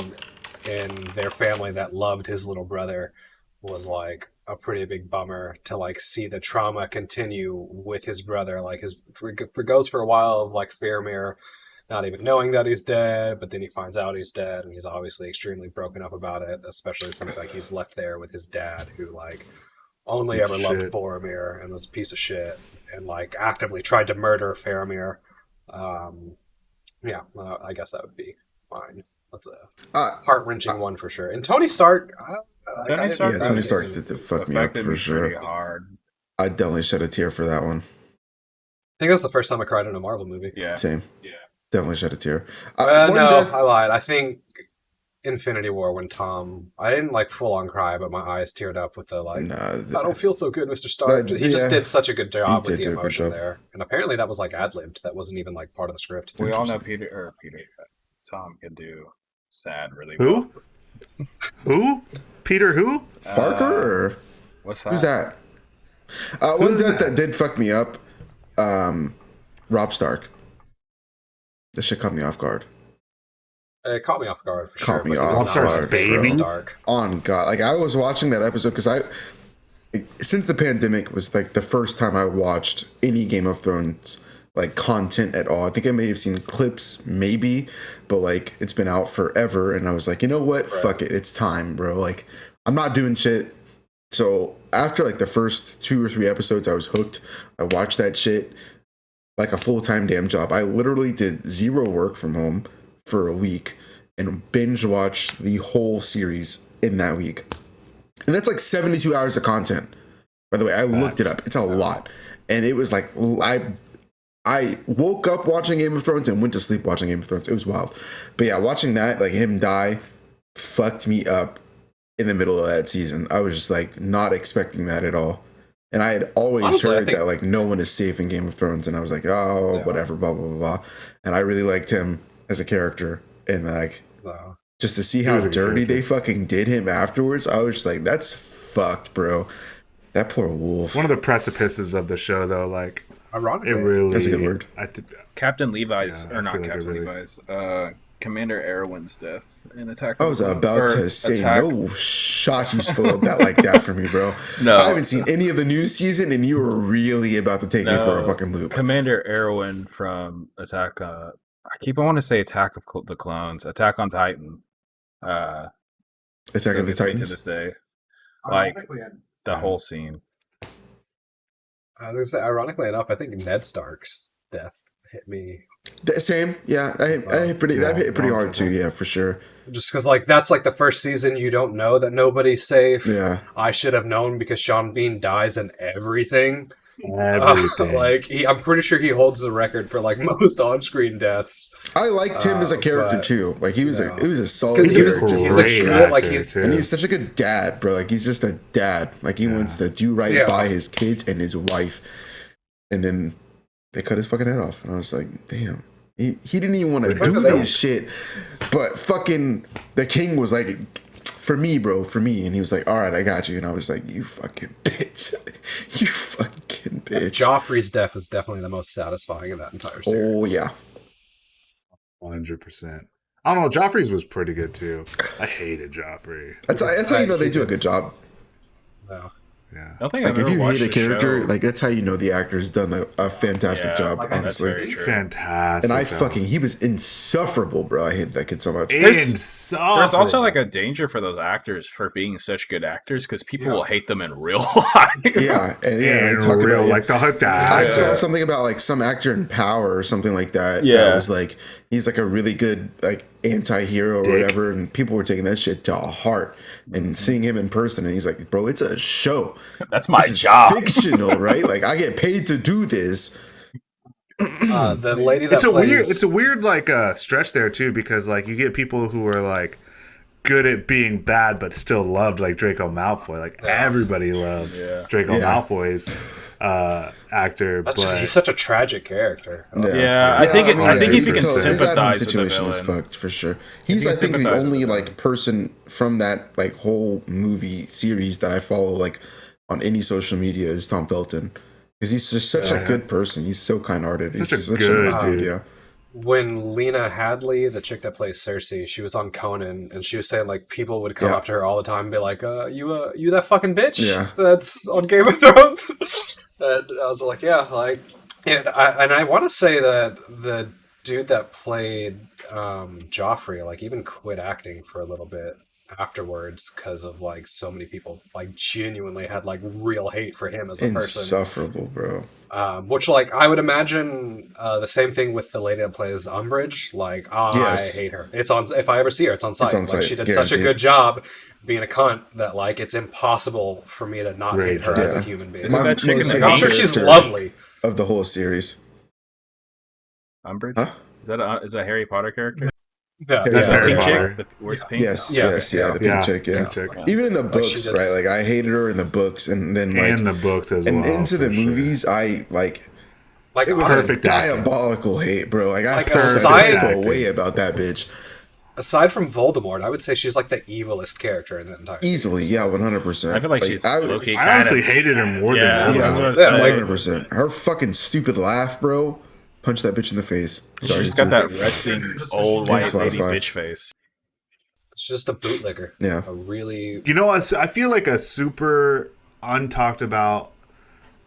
in their family that loved his little brother was like a pretty big bummer to like see the trauma continue with his brother. Like his goes for a while of like Faramir not even knowing that he's dead, but then he finds out he's dead, and he's obviously extremely broken up about it, especially since like he's left there with his dad, who like only Piece ever of loved shit. Boromir and was a piece of shit, and like actively tried to murder Faramir. I guess that would be mine. That's a heart wrenching one for sure. And Tony Stark. Tony Stark, Yeah, Tony Stark did fuck me up affected for me sure. pretty hard. I definitely shed a tear for that one. I think that's the first time I cried in a Marvel movie. Yeah. Same. Yeah. Definitely shed a tear. No, One death- I lied. I think Infinity War when Tom. I didn't like full on cry, but my eyes teared up with the like. Nah, I don't feel so good, Mr. Stark. But, He just yeah, did such a good job he with did the do a good emotion job. there, and apparently that was like ad libbed. That wasn't even like part of the script. We all know Tom can do sad really well. Who? Who? Peter who? Parker or What's that? who's that? One Who's death that? that did fuck me up. Rob Stark. This shit caught me off guard. It caught me off guard for Caught sure. me But he was off not guard, like bro. Ned Stark. On God, like I was watching that episode because since the pandemic was like the first time I watched any Game of Thrones like content at all. I think I may have seen clips, maybe, but like it's been out forever, and I was like, you know what, fuck it, it's time, bro. Like I'm not doing shit. So after like the first 2 or 3 episodes, I was hooked. I watched that shit like a full-time damn job. I literally did 0 work from home for a week and binge watched the whole series in that week. And that's like 72 hours of content. By the way, I looked it up. It's a lot. And it was like I woke up watching Game of Thrones and went to sleep watching Game of Thrones. It was wild. But yeah, watching that, like him die, fucked me up in the middle of that season. I was just like not expecting that at all. And I had always Honestly, heard that like no one is safe in Game of Thrones, and I was like, oh, whatever, blah blah blah blah. And I really liked him as a character, and like just to see how dirty they fucking did him afterwards, I was just like, that's fucked, bro. That poor wolf. One of the precipices of the show, though, like Ironically, it really. That's a good word. I think Captain Levi's, Yeah, or I not feel like it Captain really- Levi's, Commander Erwin's death in Attack. I was about to say, no shot you spoiled that like that for me, bro. No. I haven't seen any of the new season, and you were really about to take me for a fucking loop. Commander Erwin from Attack. I want to say Attack of the Clones, Attack on Titan. Attack Still of the gets me to Titans. this day. Like ironically, the whole scene. I was gonna say, ironically enough, I think Ned Stark's death hit me Same, yeah. I hit pretty hard too, yeah, for sure. just because, like, that's like the first season you don't know that nobody's safe. Yeah. I should have known because Sean Bean dies in everything. everything. I'm pretty sure he holds the record for like most on-screen deaths. I liked him as a character but, too. Like he was a solid He was character. he's a great cool- actor, like, he's- too. And he's such a good dad, bro. Like he's just a dad. Like he wants to do right Yeah. by his kids and his wife. And then they cut his fucking head off. And I was like, damn. He didn't even want to do this shit. But fucking the king was like, for me, bro, for me. And he was like, all right, I got you. And I was like, you fucking bitch. You fucking bitch. Joffrey's death is definitely the most satisfying in that entire series. Oh, yeah. 100%. I don't know. Joffrey's was pretty good too. I hated Joffrey. That's how you know they do a good job. No. Yeah. I don't think Like I've if ever you watched hate a the character, show. like that's how you know the actor's done a fantastic job, that's honestly. very true. Fantastic. And I though. fucking, he was insufferable, bro. I hated that kid so much. There's also like a danger for those actors for being such good actors because people will hate them in real life. Yeah, and Yeah, they talk real, about like the hooked I eye. saw something about like some actor in Power or something like that. Yeah. That was like he's like a really good like anti-hero or Dick. whatever, and people were taking that shit to heart and seeing him in person, and he's like, bro, it's a show. That's my This is job. fictional, right? Like I get paid to do this. The lady that It's a weird like stretch there too, because like you get people who are like good at being bad but still loved, like Draco Malfoy. Like everybody loves Draco Yeah. Malfoy's actor, That's but just, he's such a tragic character. Yeah, I think if you can his admin sympathize with the situation is villain. fucked for sure. He's you I can think the sympathize only with the like person from that like whole movie series that I follow like on any social media is Tom Felton, because he's just such a good person. He's so kind-hearted. Such He's a such a good nice dude. dude. Yeah. When Lena Hadley, the chick that plays Cersei, she was on Conan, and she was saying like people would come Yeah. up to her all the time and be like, you that fucking bitch Yeah. that's on Game of Thrones." And I was like, yeah, like, and I want to say that the dude that played Joffrey, like, even quit acting for a little bit afterwards because of like so many people like genuinely had like real hate for him as a person. Insufferable, bro. Which, like, I would imagine the same thing with the lady that plays Umbridge. Like, Yes. I hate her. It's on. If I ever see her, it's on site. on Like, site, she did such a guaranteed. good job being a cunt that, like, it's impossible for me to not hate her as a Yeah. human being. Isn't that chick in most the hated I'm sure she's character lovely. of the whole series. Umbridge? Huh? Is that a Harry Potter character? Yeah, That's The Harry pink Potter. chick? The wears pink? Yes, Yeah. yes, yeah, the pink Yeah, chick, yeah. pink chick. Even in the Like, she books, just- right? Like I hated her in the books, and then like in the books as and well. into the for sure. movies, I like Like, it was Perfect a acting. diabolical hate, bro. Like I Like, felt some aside- type of way about that bitch. aside from Voldemort, I would say she's like the evilest character in the entire Easily, yeah, 100%. I feel like she's low-key I honestly hated her more Yeah, than I Voldemort. was gonna say. 100%. Her fucking stupid laugh, bro. punch that bitch in the face. She Sorry, just got that it's- resting Just old wish white she did. lady Spotify. bitch face. It's just a bootlegger. Yeah. A really. You know, I feel like a super untalked about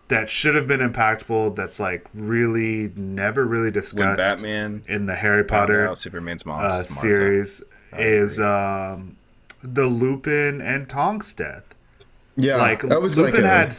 that should have been impactful. That's like really never really When discussed Batman in the Harry found Potter out Superman's mom was Martha. series I is agree. the Lupin and Tonks death. Yeah, Like that was Lupin like had.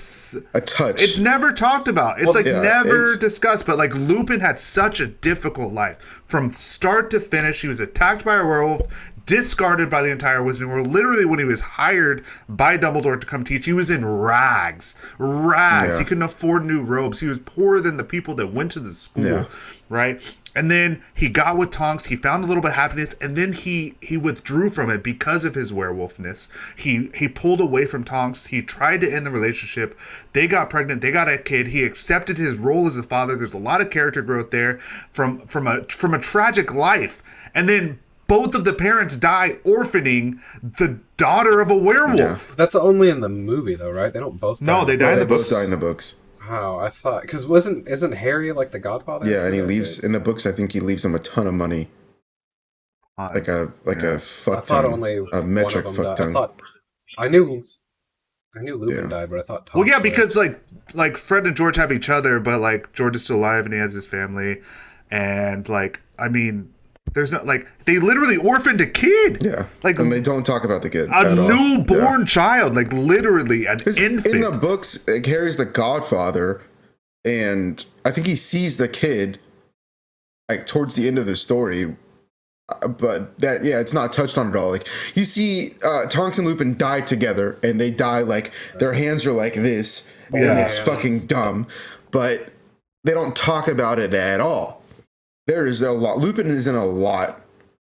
a touch. It's never talked about. It's Well, like yeah, never it's- discussed. But like Lupin had such a difficult life from start to finish. He was attacked by a werewolf, discarded by the entire Wizarding World. Literally, when he was hired by Dumbledore to come teach, he was in rags. Yeah. He couldn't afford new robes. He was poorer than the people that went to the school. Yeah. Right. And then he got with Tonks. He found a little bit of happiness, and then he withdrew from it because of his werewolfness. He pulled away from Tonks. He tried to end the relationship. They got pregnant. They got a kid. He accepted his role as a father. There's a lot of character growth there from a tragic life. And then both of the parents die, orphaning the daughter of a werewolf. That's only in the movie, though, right? They don't both. No, die. they die in they the both books. die in the books. Oh, I thought because isn't Harry like the Godfather? Yeah, and he leaves in the books. I think he leaves them a ton of money, like a I fuck thought ton, only a one metric of them fuck died. ton. I thought I knew Lupin Yeah. died, but I thought. Well, yeah, Tonks did. because like Fred and George have each other, but like George is still alive and he has his family, and like I mean, there's no like they literally orphaned a kid. Yeah, like and they don't talk about the kid. a at all. newborn Yeah. child, like literally an 'Cause infant. in the books, like, Harry's the godfather, and I think he sees the kid like towards the end of the story. But that, yeah, it's not touched on at all. Like you see, Tonks and Lupin die together, and they die like their hands are like this, and Yeah. it's fucking dumb. But they don't talk about it at all. There is a lot. Lupin is in a lot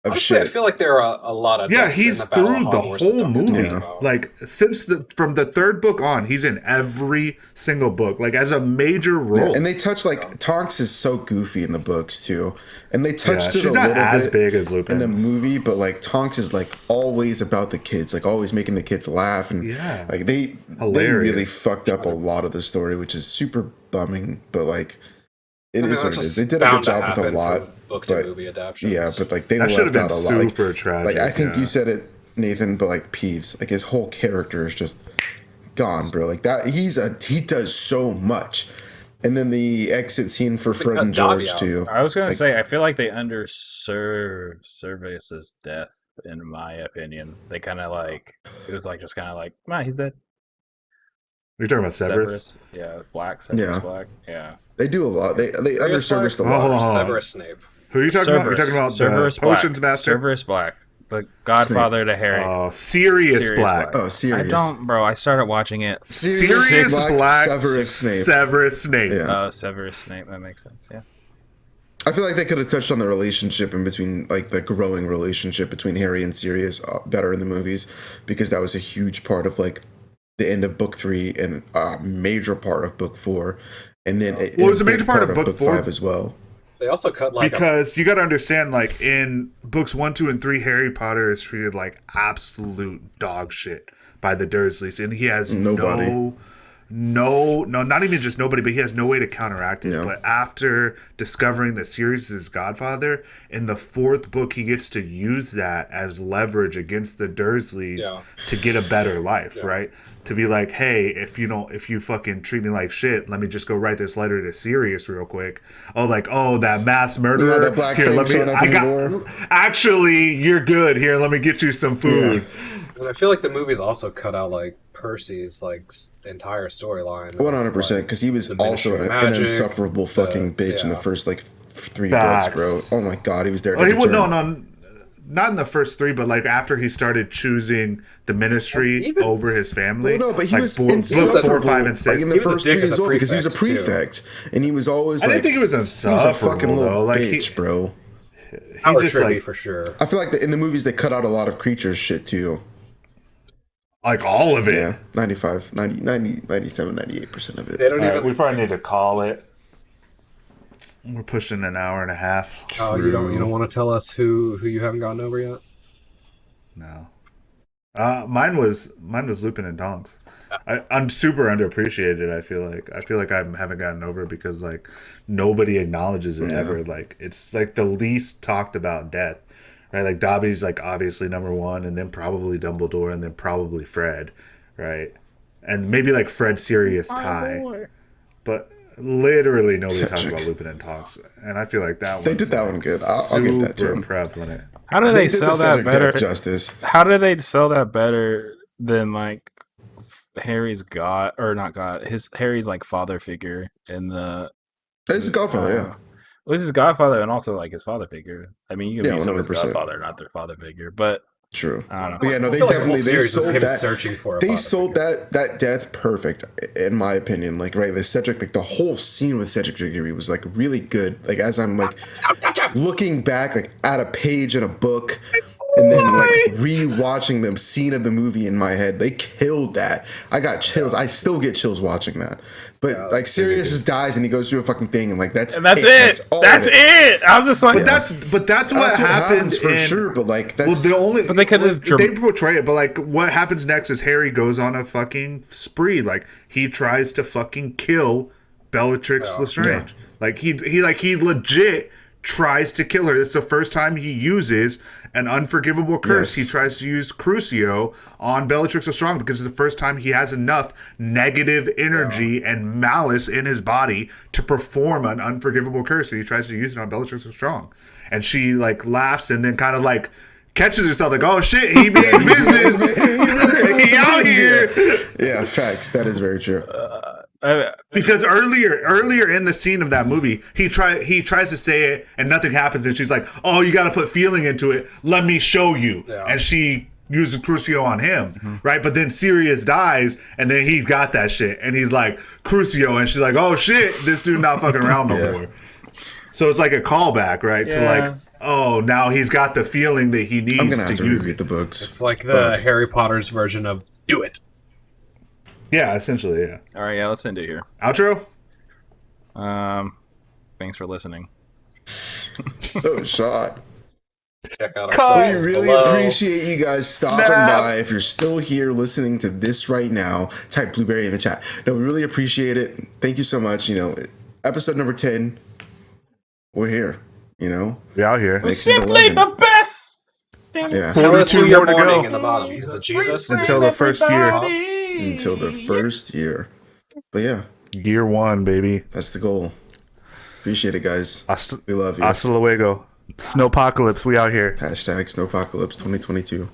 of Honestly, I shit. feel like there are a lot of Yeah, deaths in he's the Battle through of the Hogwarts that whole don't get movie. talked about. Like since from the third book on, he's in every single book, like as a major role. Yeah, and they touch like Tonks is so goofy in the books too, and they touched it she's a not little as bit big as Lupin. in the movie, but like Tonks is like always about the kids, like always making the kids laugh, and Yeah. like they Hilarious. really fucked up a lot of the story, which is super bumming. But like it I mean, is what that's it is. just They did a bound good to job with a happen lot, for book to but movie adaptations. yeah, but like they That should have left been out a lot. super Like, tragic. like I think yeah. you said it, Nathan, but like Peeves, like his whole character is just gone, bro. Like that, he does so much. And then the exit scene for Fred cut and Dobby George out. too. I was gonna Like, say I feel like they underserved Servius's death, in my opinion. They kind of like it was like just kind of like, man, he's dead. You're talking about Severus? Yeah, Black Severus Yeah. Black. Yeah, they do a lot. They Sirius underserviced a Black lot. Oh. or Severus Snape. Who are you talking about? You're talking about Severus the Black. Potions Master? Severus Black, the godfather to Harry. Oh, Sirius Black. Oh, serious. I don't, bro. I started watching it. Sirius Black, Severus Snape. Severus Snape. Yeah. Severus Snape. That makes sense. Yeah. I feel like they could have touched on the relationship in between, like the growing relationship between Harry and Sirius better in the movies, because that was a huge part of like the end of book 3 and a major part of book 4, and then Well, it was a big major part of book 4. 5 as well. They also cut like Because you got to understand, like in books 1, 2, and 3, Harry Potter is treated like absolute dog shit by the Dursleys, and he has Nobody. no, not even just nobody, but he has no way to counteract it. Yeah. But after discovering that Sirius is his godfather, in the 4th book, he gets to use that as leverage against the Dursleys to get a better life, right? To be like, hey, if you fucking treat me like shit, let me just go write this letter to Sirius real quick. Oh, like, oh, that mass murderer. that black Here, thing let me. showing up I in got. the door. Actually, you're good. Here, let me get you some food. and I feel like the movies also cut out like Percy's like entire storyline. 100%, because he was the also Ministry of an Magic, insufferable fucking bitch in the yeah. first like 3 Facts. books, bro. Oh my god, he was there. Well, he every would turn. no, not in the first 3, but like after he started choosing the ministry Even- over his family. Well, no, but he like was books 4, insufferable. 5, and 6. Like in the He was a first dick 3 as as a well, because he was a prefect, too. prefect, and he was always I like didn't think he was he was a fucking insufferable little though. Like bitch, bro. Power just, trivia like- for sure. I feel like in the movies they cut out a lot of creatures shit too. like all of it. Yeah, 95, 90, 90 97, 98% of it. They don't All right, even. we probably need to call it. We're pushing an hour and a half. Oh, you don't want to tell us who you haven't gotten over yet? No. Mine was Lupin and Tonks. I'm super underappreciated. I feel like I haven't gotten over it because like nobody acknowledges it ever. Like it's like the least talked about death, right? Like Dobby's like obviously number one, and then probably Dumbledore, and then probably Fred, right? And maybe like Fred Sirius tie, but literally nobody talks Cedric. about Lupin and Tonks, and I feel like that one. They did that one good. I'll give that to super them. prevalent. How do They they did sell the that Cedric better? death justice. How do they sell that better than like Harry's god or not god? Harry's like father figure in the. It's a Godfather, yeah. Well, it's his godfather and also like his father figure. I mean, you can Yeah, be someone's 100%. godfather, not their father figure, but True. I don't know. But yeah, no, they I feel like the whole definitely they series is sold him that. searching for a They father sold figure. that death perfect, in my opinion. Like right, the Cedric, like the whole scene with Cedric Diggory was like really good. Like as I'm like looking back, like at a page in a book, and then like rewatching the scene of the movie in my head, they killed that. I got chills. I still get chills watching that. But like Sirius just dies and he goes through a fuking thing and like that's And that's it. all That's of it. I was just like, That's what That's what happened happens for in- sure. But like Well, that's the only But they could have they portray it, but like what happens next is Harry goes on a fucking spree. Like he tries to fucking kill Bellatrix Lestrange. Like he legit tries to kill her. It's the first time he uses an unforgivable curse. Yes. He tries to use Crucio on Bellatrix Lestrange because it's the first time he has enough negative energy and malice in his body to perform an unforgivable curse, and he tries to use it on Bellatrix Lestrange. And she like laughs and then kind of like catches herself like, oh shit, he means business. He out here. yeah, facts. That is very true. Because earlier in the scene of that movie, he tries to say it and nothing happens, and she's like, "Oh, you got to put feeling into it. Let me show you." Yeah. And she uses Crucio on him, right? But then Sirius dies, and then he's got that shit, and he's like Crucio, and she's like, "Oh shit, this dude not fucking around no more." So it's like a callback, right? To like, oh, now he's got the feeling that he I'm gonna needs have to to use reread it. the books. It's like the Harry Potter's version of "Do It." Yeah, essentially, yeah. all right, yeah, let's end it here. Outro. Thanks for listening. Oh, shot. Check out our We socials really below. appreciate you guys stopping by. If you're still here listening to this right now, type Blueberry in the chat. No, we really appreciate it. Thank you so much. You know, episode number 10, we're here. You know, We out here. Makes it 11. best. Yeah. Tell us who 42 you're more to mourning go. in the bottom. Is it Jesus? Until the first year. Until the first year. But yeah, Year one, baby. that's the goal. Appreciate it, guys. We love you. Hasta luego. Snowpocalypse, we out here. Hashtag Snowpocalypse 2022.